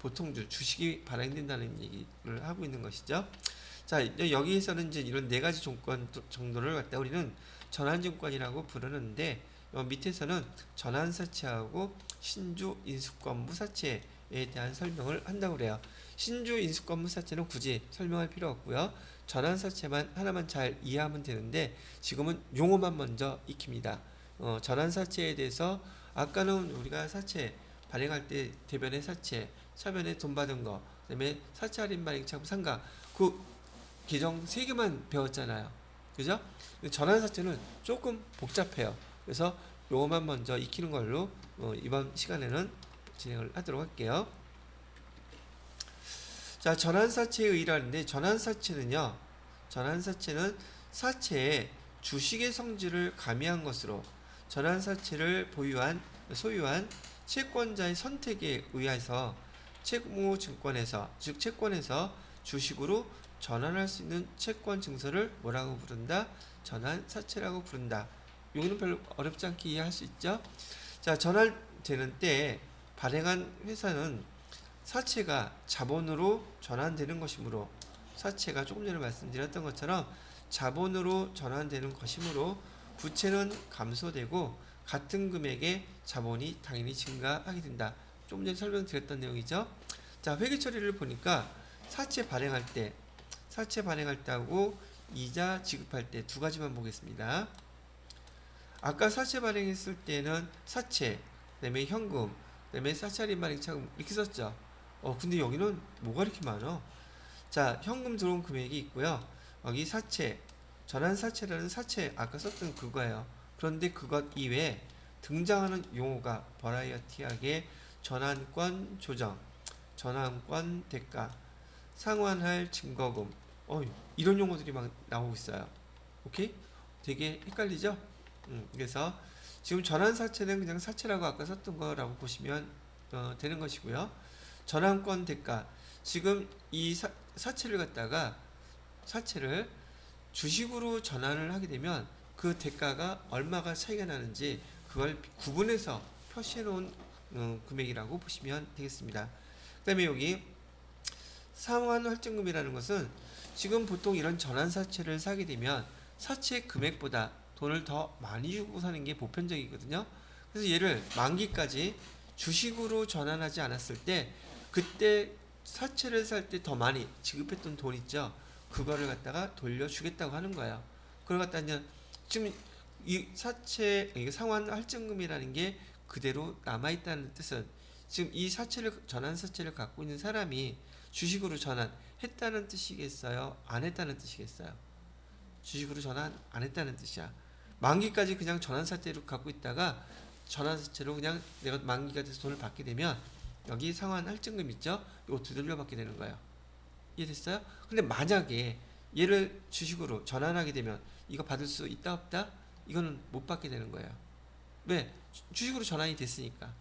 보통주 주식이 발행된다는 얘기를 하고 있는 것이죠. 자, 여기에서는 이제 이런 네 가지 조건 정도를 갖다 우리는 전환증권이라고 부르는데 밑에서는 전환사채하고 신주 인수권부 사채에 대한 설명을 한다고 그래요. 신주 인수권부 사채는 굳이 설명할 필요 없고요. 전환사채만 하나만 잘 이해하면 되는데 지금은 용어만 먼저 익힙니다. 전환사채에 대해서 아까는 우리가 사채 발행할 때 대변의 사채, 차변에 돈 받은 거, 그다음에 사채 할인 발행 차고 상가 그 계정 3개만 배웠잖아요. 그죠? 전환사채는 조금 복잡해요. 그래서 요것만 먼저 익히는 걸로 이번 시간에는 진행을 하도록 할게요. 자, 전환사채의 의의라는데 전환사채는요. 전환사채는 사채에 주식의 성질을 가미한 것으로 전환사채를 소유한 채권자의 선택에 의해서 채무증권에서 즉 채권에서 주식으로 전환할 수 있는 채권 증서를 뭐라고 부른다? 전환사채라고 부른다. 여기는 별로 어렵지 않게 이해할 수 있죠? 자, 전환되는 때 발행한 회사는 사채가 자본으로 전환되는 것이므로 사채가 조금 전에 말씀드렸던 것처럼 자본으로 전환되는 것이므로 부채는 감소되고 같은 금액의 자본이 당연히 증가하게 된다. 조금 전에 설명드렸던 내용이죠. 자, 회계 처리를 보니까 사채 발행할 때하고 이자 지급할 때 두 가지만 보겠습니다. 아까 사채 발행했을 때는 사채, 그다음에 현금, 그다음에 사채 할인 발행 차금 이렇게 썼죠. 근데 여기는 뭐가 이렇게 많아? 자, 현금 들어온 금액이 있고요. 여기 사채, 전환사채라는 사채 아까 썼던 그거예요. 그런데 그것 이외에 등장하는 용어가 버라이어티하게 전환권 조정, 전환권 대가, 상환할 증거금, 이런 용어들이 막 나오고 있어요. 오케이? 되게 헷갈리죠? 그래서 지금 전환사채는 그냥 사채라고 아까 썼던 거라고 보시면 되는 것이고요. 전환권 대가, 지금 이 사채를 갖다가 사채를 주식으로 전환을 하게 되면 그 대가가 얼마가 차이가 나는지 그걸 구분해서 표시해 놓은 금액이라고 보시면 되겠습니다. 그 다음에 여기 상환 할증금이라는 것은 지금 보통 이런 전환사채를 사게 되면 사채 금액보다 돈을 더 많이 주고 사는 게 보편적이거든요. 그래서 얘를 만기까지 주식으로 전환하지 않았을 때 그때 사채를 살 때 더 많이 지급했던 돈 있죠. 그거를 갖다가 돌려주겠다고 하는 거예요. 그걸 갖다 이제 지금 이 사채 이게 상환 할증금이라는 게 그대로 남아 있다는 뜻은 지금 이 사채를 전환 사채를 갖고 있는 사람이 주식으로 전환했다는 뜻이겠어요? 안 했다는 뜻이겠어요? 주식으로 전환 안 했다는 뜻이야. 만기까지 그냥 전환 사채로 갖고 있다가 전환 사채로 그냥 내가 만기가 돼서 돈을 받게 되면 여기 상환 할증금 있죠? 이거 되돌려받게 되는 거예요. 이해됐어요? 근데 만약에 얘를 주식으로 전환하게 되면 이거 받을 수 있다 없다? 이거는 못 받게 되는 거예요. 왜? 주식으로 전환이 됐으니까.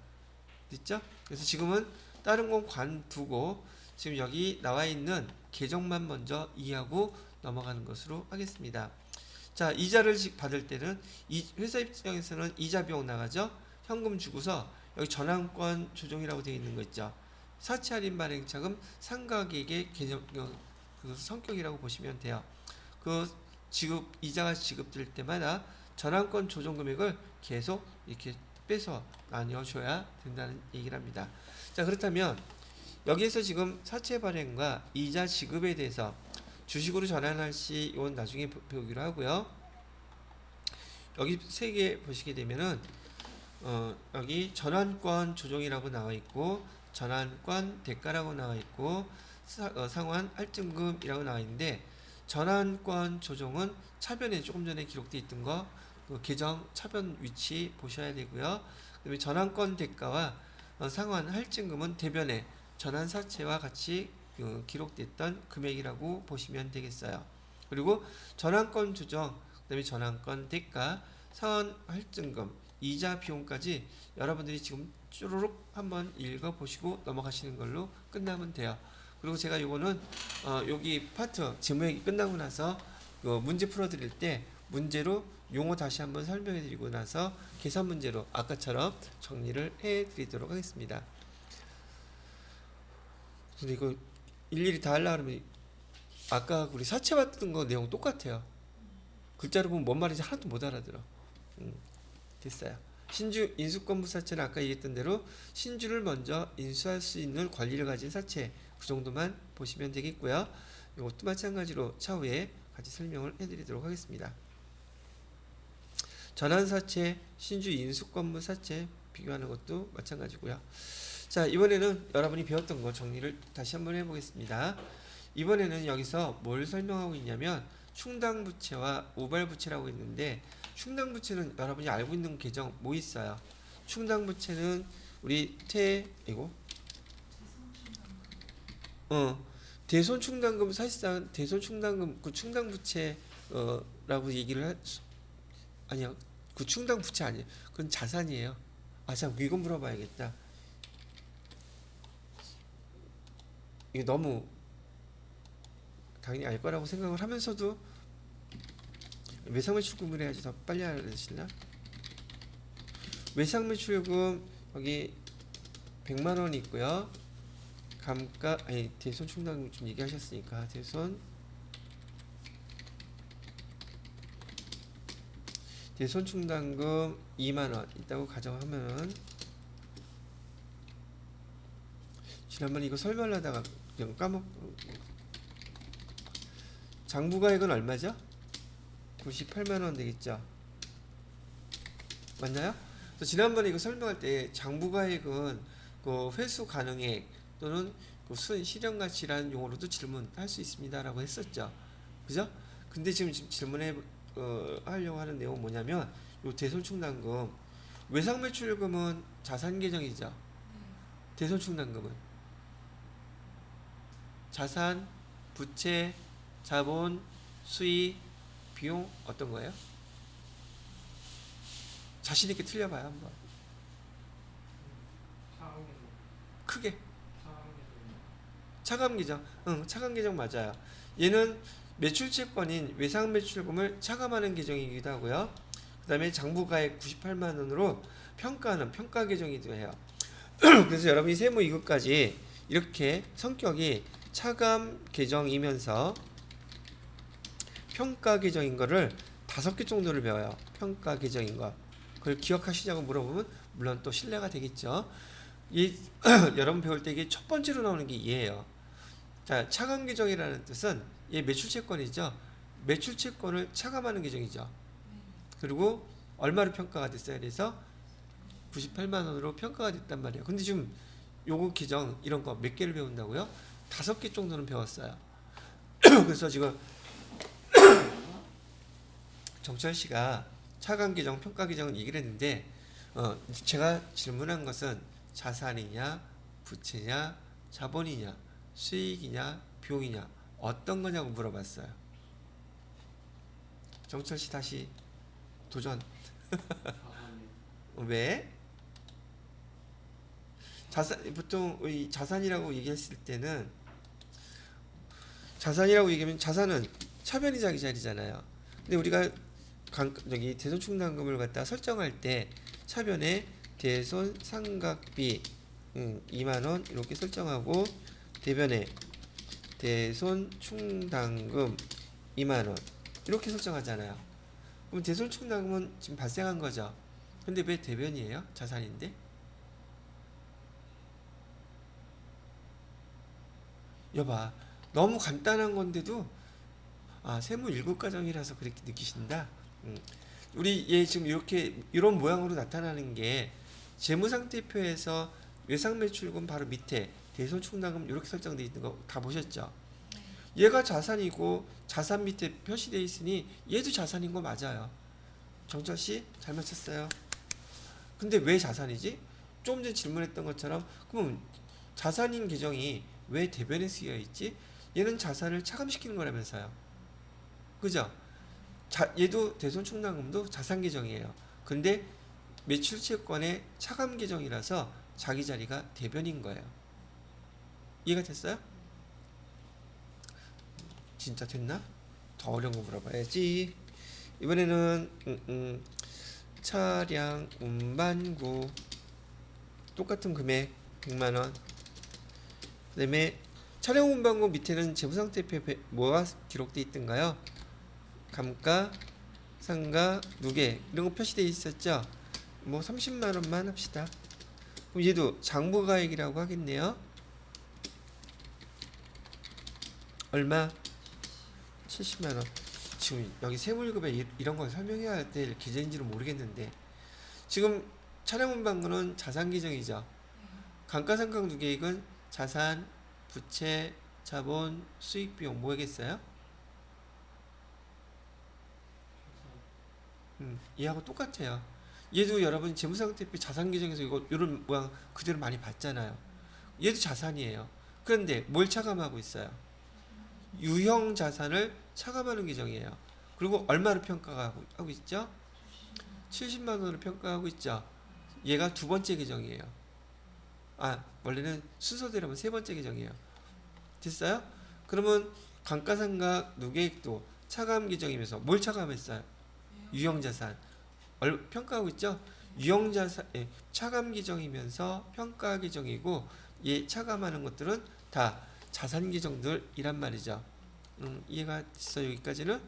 됐죠? 그래서 지금은 다른 건 관두고 지금 여기 나와 있는 계정만 먼저 이해하고 넘어가는 것으로 하겠습니다. 자, 이자를 받을 때는 이 회사 입장에서는 이자 비용 나가죠? 현금 주고서 여기 전환권 조정이라고 되어 있는 거 있죠? 사채 할인 발행차금 상가객의 개념 그 성격이라고 보시면 돼요. 그 이자가 지급될 때마다 전환권 조정 금액을 계속 이렇게 빼서 나뉘어줘야 된다는 얘기를 합니다. 자, 그렇다면 여기에서 지금 사채 발행과 이자 지급에 대해서 주식으로 전환할 시 이건 나중에 배우기로 하고요. 여기 세 개 보시게 되면은 여기 전환권 조정이라고 나와 있고 전환권 대가라고 나와 있고 상환 할증금이라고 나와 있는데 전환권 조정은 차변에 조금 전에 기록되어 있던 거 계정 차변 위치 보셔야 되고요. 그다음에 전환권 대가와 상환 할증금은 대변에 전환사채와 같이 기록됐던 금액이라고 보시면 되겠어요. 그리고 전환권 조정, 그다음에 전환권 대가, 상환 할증금, 이자 비용까지 여러분들이 지금 쭈루룩 한번 읽어보시고 넘어가시는 걸로 끝나면 돼요. 그리고 제가 요거는 여기 파트 지문이 끝나고 나서 문제 풀어드릴 때 문제로 용어 다시 한번 설명해드리고 나서 계산 문제로 아까처럼 정리를 해드리도록 하겠습니다. 근데 이거 일일이 다 하려고 하면 아까 우리 사채 받던 거 내용 똑같아요. 글자로 보면 뭔 말인지 하나도 못 알아들어. 됐어요. 신주 인수권부 사채는 아까 얘기했던 대로 신주를 먼저 인수할 수 있는 권리를 가진 사채, 그 정도만 보시면 되겠고요. 이것도 마찬가지로 차후에 같이 설명을 해드리도록 하겠습니다. 전환사채, 신주 인수권부 사채 비교하는 것도 마찬가지고요. 자, 이번에는 여러분이 배웠던 거 정리를 다시 한번 해보겠습니다. 이번에는 여기서 뭘 설명하고 있냐면 충당부채와 우발부채라고 있는데 충당부채는 여러분이 알고 있는 계정 뭐 있어요? 충당부채는 우리 대손충당금 사실상 대손충당금 그 충당부채 라고 얘기를 아니야, 그 충당부채 아니에요. 그건 자산이에요. 참 이건 물어봐야겠다. 이게 너무 당연히 알 거라고 생각을 하면서도 외상매출금을 해야지 더 빨리 알으시나? 외상매출금 여기 100만원 있고요. 감가 대손 충당금 좀 얘기하셨으니까 대손 충당금 2만원 있다고 가정하면 지난번에 이거 설명하다가 그냥 장부가액은 얼마죠? 98만원 되겠죠? 맞나요? 지난번에 이거 설명할 때 장부가액은 그 회수 가능액 또는 그 실현가치라는 용어로도 질문할 수 있습니다라고 했었죠. 그죠? 근데 지금 질문해 하려고 하는 내용은 뭐냐면 요 대손충당금 외상매출금은 자산 계정이죠. 대손충당금은 자산, 부채, 자본, 수익, 비용 어떤 거예요? 자신 있게 틀려봐요 한번. 크게. 차감 계정. 응, 차감 계정 맞아요. 얘는 매출채권인 외상매출금을 차감하는 계정이기도 하고요. 그 다음에 장부가액 98만 원으로 평가하는 평가 계정이기도 해요. 그래서 여러분이 세무 이것까지 이렇게 성격이 차감 계정이면서 평가 계정인 거를 5개 정도를 배워요. 평가 계정인 거. 그걸 기억하시냐고 물어보면 물론 또 신뢰가 되겠죠. 이 여러분 배울 때 이게 첫 번째로 나오는 게 얘예요. 자, 차감 계정이라는 뜻은 얘 매출채권이죠. 매출채권을 차감하는 계정이죠. 그리고 얼마로 평가가 됐어요? 그래서 98만 원으로 평가가 됐단 말이에요. 근데 지금 요거 계정 이런 거 몇 개를 배운다고요? 5개 정도는 배웠어요. 그래서 지금 정철 씨가 차감 계정, 평가 계정을 얘기를 했는데 제가 질문한 것은 자산이냐, 부채냐, 자본이냐, 수익이냐, 비용이냐 어떤 거냐고 물어봤어요. 정철 씨 다시 도전. 왜? 보통 이 자산이라고 얘기했을 때는 자산이라고 얘기하면 자산은 차변이 자기 자리잖아요. 근데 우리가 저기 대손충당금을 갖다 설정할 때 차변에 대손 상각비 2만 원 이렇게 설정하고 대변에 대손 충당금 2만 원 이렇게 설정하잖아요. 그럼 대손 충당금은 지금 발생한 거죠. 근데 왜 대변이에요? 자산인데? 여봐, 너무 간단한 건데도 세무 1급 과정이라서 그렇게 느끼신다. 우리 얘 지금 이렇게 이런 모양으로 나타나는 게 재무상태표에서 외상매출금 바로 밑에 대손충당금 이렇게 설정되어 있는 거 다 보셨죠? 얘가 자산이고 자산 밑에 표시되어 있으니 얘도 자산인 거 맞아요. 정철 씨 잘 맞췄어요. 근데 왜 자산이지? 조금 전에 질문했던 것처럼 그럼 자산인 계정이 왜 대변에 쓰여 있지? 얘는 자산을 차감시키는 거라면서요. 그죠? 얘도 대손충당금도 자산 계정이에요. 근데 매출채권의 차감 계정이라서 자기 자리가 대변인 거예요. 이해가 됐어요? 진짜 됐나? 더 어려운 거 물어봐야지. 이번에는 차량 운반구 똑같은 금액 100만원. 그 다음에 차량 운반구 밑에는 재무상태표에 뭐가 기록되어 있던가요? 감가, 상가, 누계 이런 거 표시되어 있었죠? 뭐 30만원만 합시다. 그럼 얘도 장부가액이라고 하겠네요. 얼마? 70만원. 지금 여기 세무일급에 이런 거 설명해야 될 계좌인지는 모르겠는데 지금 차량 운반구는 자산 계정이죠. 감가상각 누계액은 자산, 부채, 자본, 수익, 비용 뭐겠어요? 얘하고 똑같아요. 얘도 여러분 재무상태표 자산 계정에서 이런 모양 그대로 많이 봤잖아요. 얘도 자산이에요. 그런데 뭘 차감하고 있어요? 유형 자산을 차감하는 계정이에요. 그리고 얼마로 평가하고 있죠? 70만 원으로 평가하고 있죠. 얘가 두 번째 계정이에요. 원래는 순서대로 하면 세 번째 계정이에요. 됐어요? 그러면 감가상각 누계액도 차감 계정이면서 뭘 차감했어요? 유형자산 평가하고 있죠. 유형자산 차감 계정이면서 평가 계정이고 얘 차감하는 것들은 다 자산 계정들이란 말이죠. 이해가 있어 여기까지는?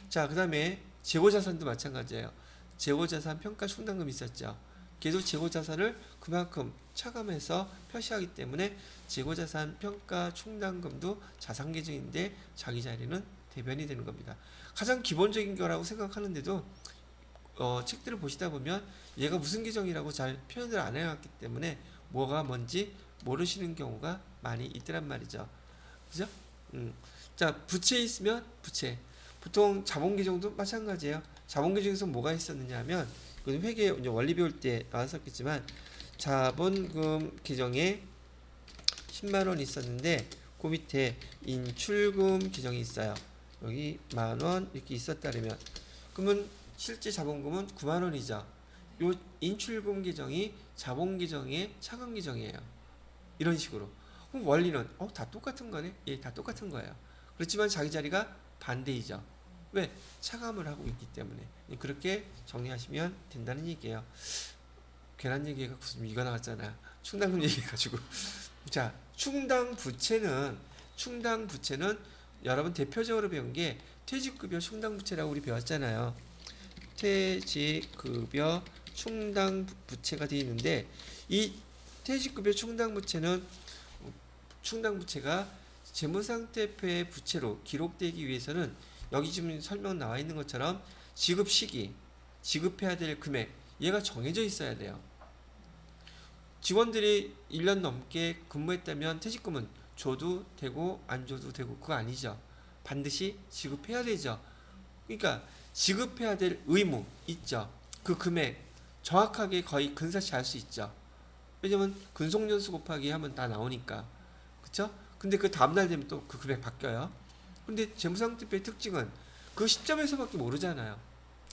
자, 그 다음에 재고자산도 마찬가지예요. 재고자산 평가 충당금 있었죠. 걔도 재고자산을 그만큼 차감해서 표시하기 때문에 재고자산 평가 충당금도 자산 계정인데 자기 자리는 대변이 되는 겁니다. 가장 기본적인 거라고 생각하는데도 책들을 보시다 보면 얘가 무슨 계정이라고 잘 표현을 안 해놨기 때문에 뭐가 뭔지 모르시는 경우가 많이 있더란 말이죠. 그죠? 자, 부채 있으면 부채. 보통 자본규정도 마찬가지예요. 자본규정에서 뭐가 있었느냐 하면 이건 회계 이제 원리 배울 때 나왔었겠지만 자본금 규정에 10만 원 있었는데 그 밑에 인출금 규정이 있어요. 여기 10,000원 이렇게 있었다면 그러면 실제 자본금은 9만 원이죠. 요 인출금 규정이 자본 규정의 차감 규정이에요. 이런 식으로. 그럼 원리는 다 똑같은 거네. 예, 다 똑같은 거예요. 그렇지만 자기 자리가 반대이죠. 왜? 차감을 하고 있기 때문에. 그렇게 정리하시면 된다는 얘기예요. 괜한 얘기가 무슨 이거 나왔잖아. 충당금 얘기해가지고. 자, 충당부채는 여러분 대표적으로 배운 게 퇴직급여 충당부채라고 우리 배웠잖아요. 퇴직급여 충당부채가 되어 있는데 이 퇴직급여 충당부채가 재무상태표의 부채로 기록되기 위해서는 여기 지금 설명 나와 있는 것처럼 지급 시기, 지급해야 될 금액 얘가 정해져 있어야 돼요. 직원들이 1년 넘게 근무했다면 퇴직금은 줘도 되고 안 줘도 되고 그거 아니죠. 반드시 지급해야 되죠. 그러니까 지급해야 될 의무 있죠. 그 금액 정확하게 거의 근사치 알 수 있죠. 왜냐면 근속연수 곱하기 하면 다 나오니까. 그쵸? 근데 그 다음날 되면 또 그 금액 바뀌어요. 근데 재무상태표의 특징은 그 시점에서밖에 모르잖아요.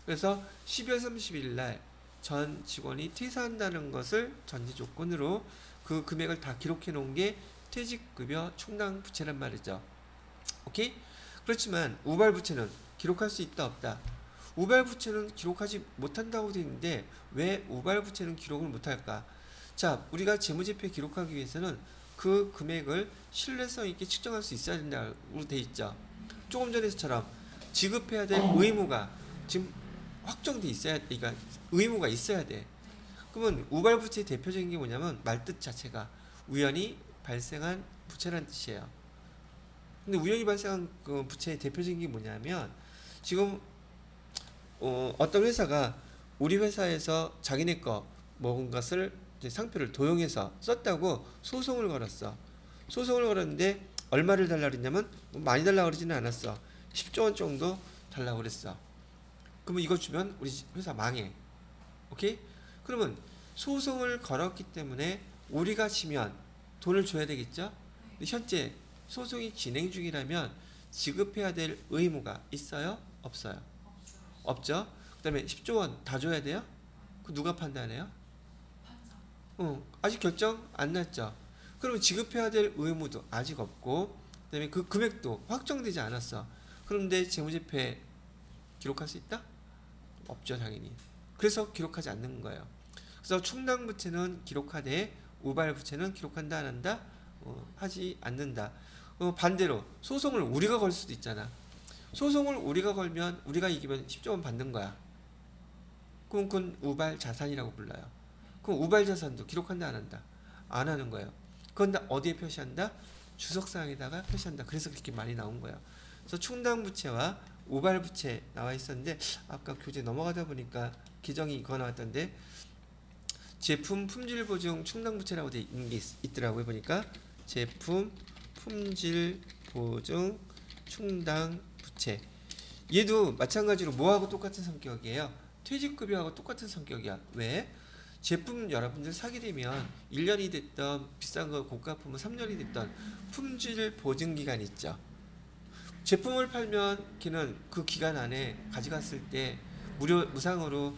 그래서 12월 30일 날 전 직원이 퇴사한다는 것을 전제 조건으로 그 금액을 다 기록해 놓은 게 퇴직급여 충당부채란 말이죠. 오케이? 그렇지만 우발부채는 기록할 수 있다 없다. 우발부채는 기록하지 못한다고 되어 있는데 왜 우발부채는 기록을 못할까? 자, 우리가 재무제표에 기록하기 위해서는 그 금액을 신뢰성 있게 측정할 수 있어야 된다고 되어 있죠. 조금 전에처럼 지급해야 될 의무가 지금 확정돼 있어야 돼. 그러니까 의무가 있어야 돼. 그러면 우발부채의 대표적인 게 뭐냐면 말뜻 자체가 우연히 발생한 부채라는 뜻이에요. 근데 우연히 발생한 그 부채의 대표적인 게 뭐냐면 지금 어떤 회사가 우리 회사에서 자기네 거 먹은 것을 이제 상표를 도용해서 썼다고 소송을 걸었어. 소송을 걸었는데 얼마를 달라고 그랬냐면 많이 달라고 그러지는 않았어. 10조 원 정도 달라고 그랬어. 그러면 이거 주면 우리 회사 망해. 오케이? 그러면 소송을 걸었기 때문에 우리가 지면 돈을 줘야 되겠죠? 근데 현재 소송이 진행 중이라면 지급해야 될 의무가 있어요? 없어요? 없죠? 그 다음에 10조 원 다 줘야 돼요? 그 누가 판단해요? 아직 결정 안 났죠? 그러면 지급해야 될 의무도 아직 없고 그 다음에 그 금액도 확정되지 않았어. 그런데 재무제표에 기록할 수 있다? 없죠, 당연히. 그래서 기록하지 않는 거예요. 그래서 충당부채는 기록하되 우발부채는 기록한다 안 한다? 하지 않는다. 반대로 소송을 우리가 걸 수도 있잖아. 소송을 우리가 걸면 우리가 이기면 10조 원 받는 거야. 그럼 그건 우발 자산이라고 불러요. 그럼 우발 자산도 기록한다 안 한다? 안 하는 거예요. 그건 다 어디에 표시한다? 주석사항에다가 표시한다. 그래서 그렇게 많이 나온 거예요. 그래서 충당부채와 우발부채 나와 있었는데 아까 교재 넘어가다 보니까 규정이 이거 나왔던데 제품 품질 보증 충당부채라고 되어 있는 게 있더라고요. 보니까 제품 품질 보증 충당부채 얘도 마찬가지로 뭐하고 똑같은 성격이에요. 퇴직급여하고 똑같은 성격이야. 왜? 제품 여러분들 사게 되면 1년이 됐던 비싼 거 고가품은 3년이 됐던 품질 보증 기간 있죠. 제품을 팔면 걔는 그 기간 안에 가져갔을 때 무상으로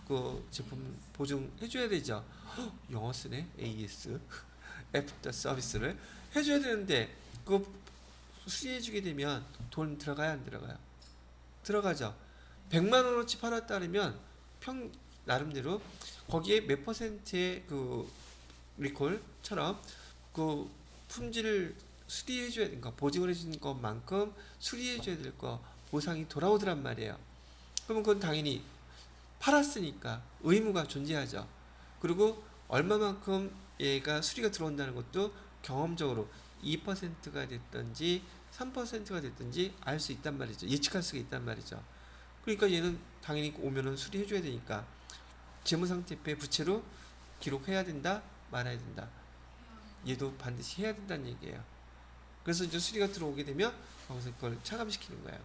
그 제품 보증해 줘야 되죠. 영어 쓰네. AS 애프터 서비스를 해줘야 되는데 그 수리해 주게 되면 돈 들어가야 안 들어가요? 들어가죠. 100만 원어치 팔았다면 나름대로 거기에 몇 퍼센트의 그 리콜처럼 그 품질을 수리해 줘야 되는 거, 보증을 해 주는 것만큼 수리해 줘야 될 거 보상이 돌아오더란 말이에요. 그러면 그건 당연히 팔았으니까 의무가 존재하죠. 그리고 얼마만큼 얘가 수리가 들어온다는 것도 경험적으로 2%가 됐든지 3%가 됐든지 알 수 있단 말이죠. 예측할 수가 있단 말이죠. 그러니까 얘는 당연히 오면은 수리해 줘야 되니까 재무상태표의 부채로 기록해야 된다, 말아야 된다. 얘도 반드시 해야 된다는 얘기예요. 그래서 이제 수리가 들어오게 되면 거기서 그걸 차감시키는 거예요.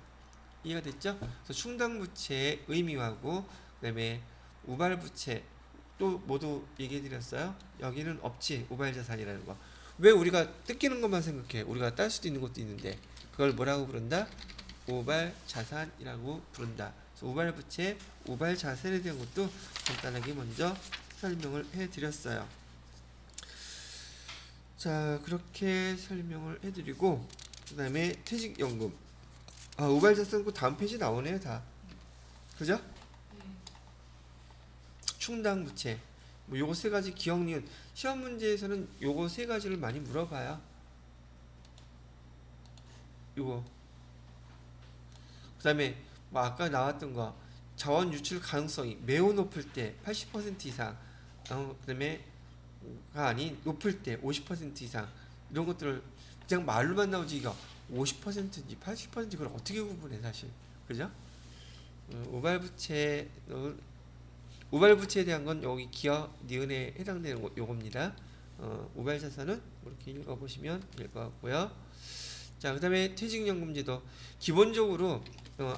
이해가 됐죠? 그래서 충당부채의 의미하고 그다음에 우발부채 또 모두 얘기해 드렸어요. 여기는 없지. 우발자산이라는 거. 왜 우리가 뜯기는 것만 생각해? 우리가 딸 수도 있는 것도 있는데 그걸 뭐라고 부른다? 우발자산이라고 부른다. 그래서 우발부채, 우발자산에 대한 것도 간단하게 먼저 설명을 해 드렸어요. 자, 그렇게 설명을 해드리고 그 다음에 퇴직연금. 우발자산 그 다음 페이지 나오네요 다. 그죠? 네. 충당부채. 뭐 요거 세 가지 기억 니은. 시험 문제에서는 요거 세 가지를 많이 물어봐요. 요거. 그 다음에 뭐 아까 나왔던 거 자원 유출 가능성이 매우 높을 때 80% 이상. 그 다음에 가 아닌 높을 때 50% 이상 이런 것들을 그냥 말로만 나오지 이거 50%인지 80%인지 그걸 어떻게 구분해 사실 그죠? 우발부채에 대한 건 여기 기억 니은에 해당되는 요겁니다. 우발자산은 이렇게 읽어보시면 될 것 같고요. 자, 그 다음에 퇴직연금제도 기본적으로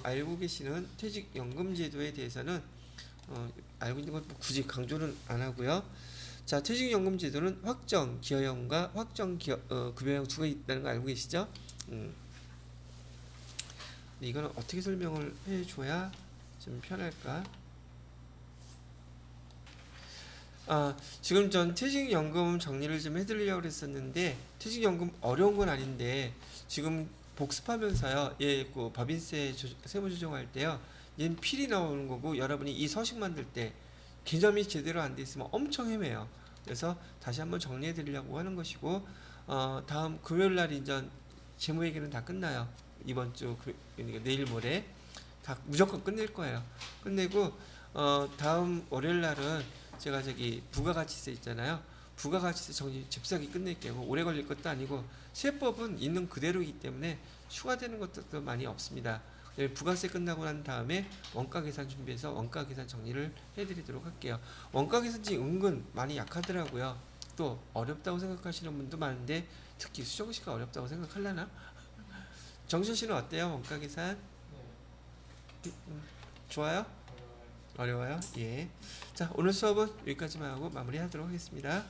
알고 계시는 퇴직연금제도에 대해서는 알고 있는 건 굳이 강조는 안 하고요. 자, 퇴직연금제도는 확정 기여형과 확정 급여형 두 가지 있다는 거 알고 계시죠? 근데 이거는 어떻게 설명을 해줘야 좀 편할까? 지금 전 퇴직연금 정리를 좀 해드리려고 했었는데 퇴직연금 어려운 건 아닌데 지금 복습하면서요, 그 법인세 세무 조정할 때요, 얘는 필이 나오는 거고 여러분이 이 서식 만들 때 개념이 제대로 안 돼 있으면 엄청 헤매요. 그래서 다시 한번 정리해 드리려고 하는 것이고 다음 금요일 날 이제 재무 얘기는 다 끝나요. 이번 주 그러니까 내일 모레 다 무조건 끝낼 거예요. 끝내고 다음 월요일 날은 제가 저기 부가가치세 있잖아요. 부가가치세 정리 잽싸게 끝낼게요. 오래 걸릴 것도 아니고 세법은 있는 그대로이기 때문에 추가되는 것도 많이 없습니다. 부가세 끝나고 난 다음에 원가 계산 준비해서 원가 계산 정리를 해드리도록 할게요. 원가 계산지 은근 많이 약하더라고요. 또 어렵다고 생각하시는 분도 많은데 특히 수정 씨가 어렵다고 생각하려나? 정신 씨는 어때요? 원가 계산? 좋아요? 어려워요? 예. 자, 오늘 수업은 여기까지만 하고 마무리하도록 하겠습니다.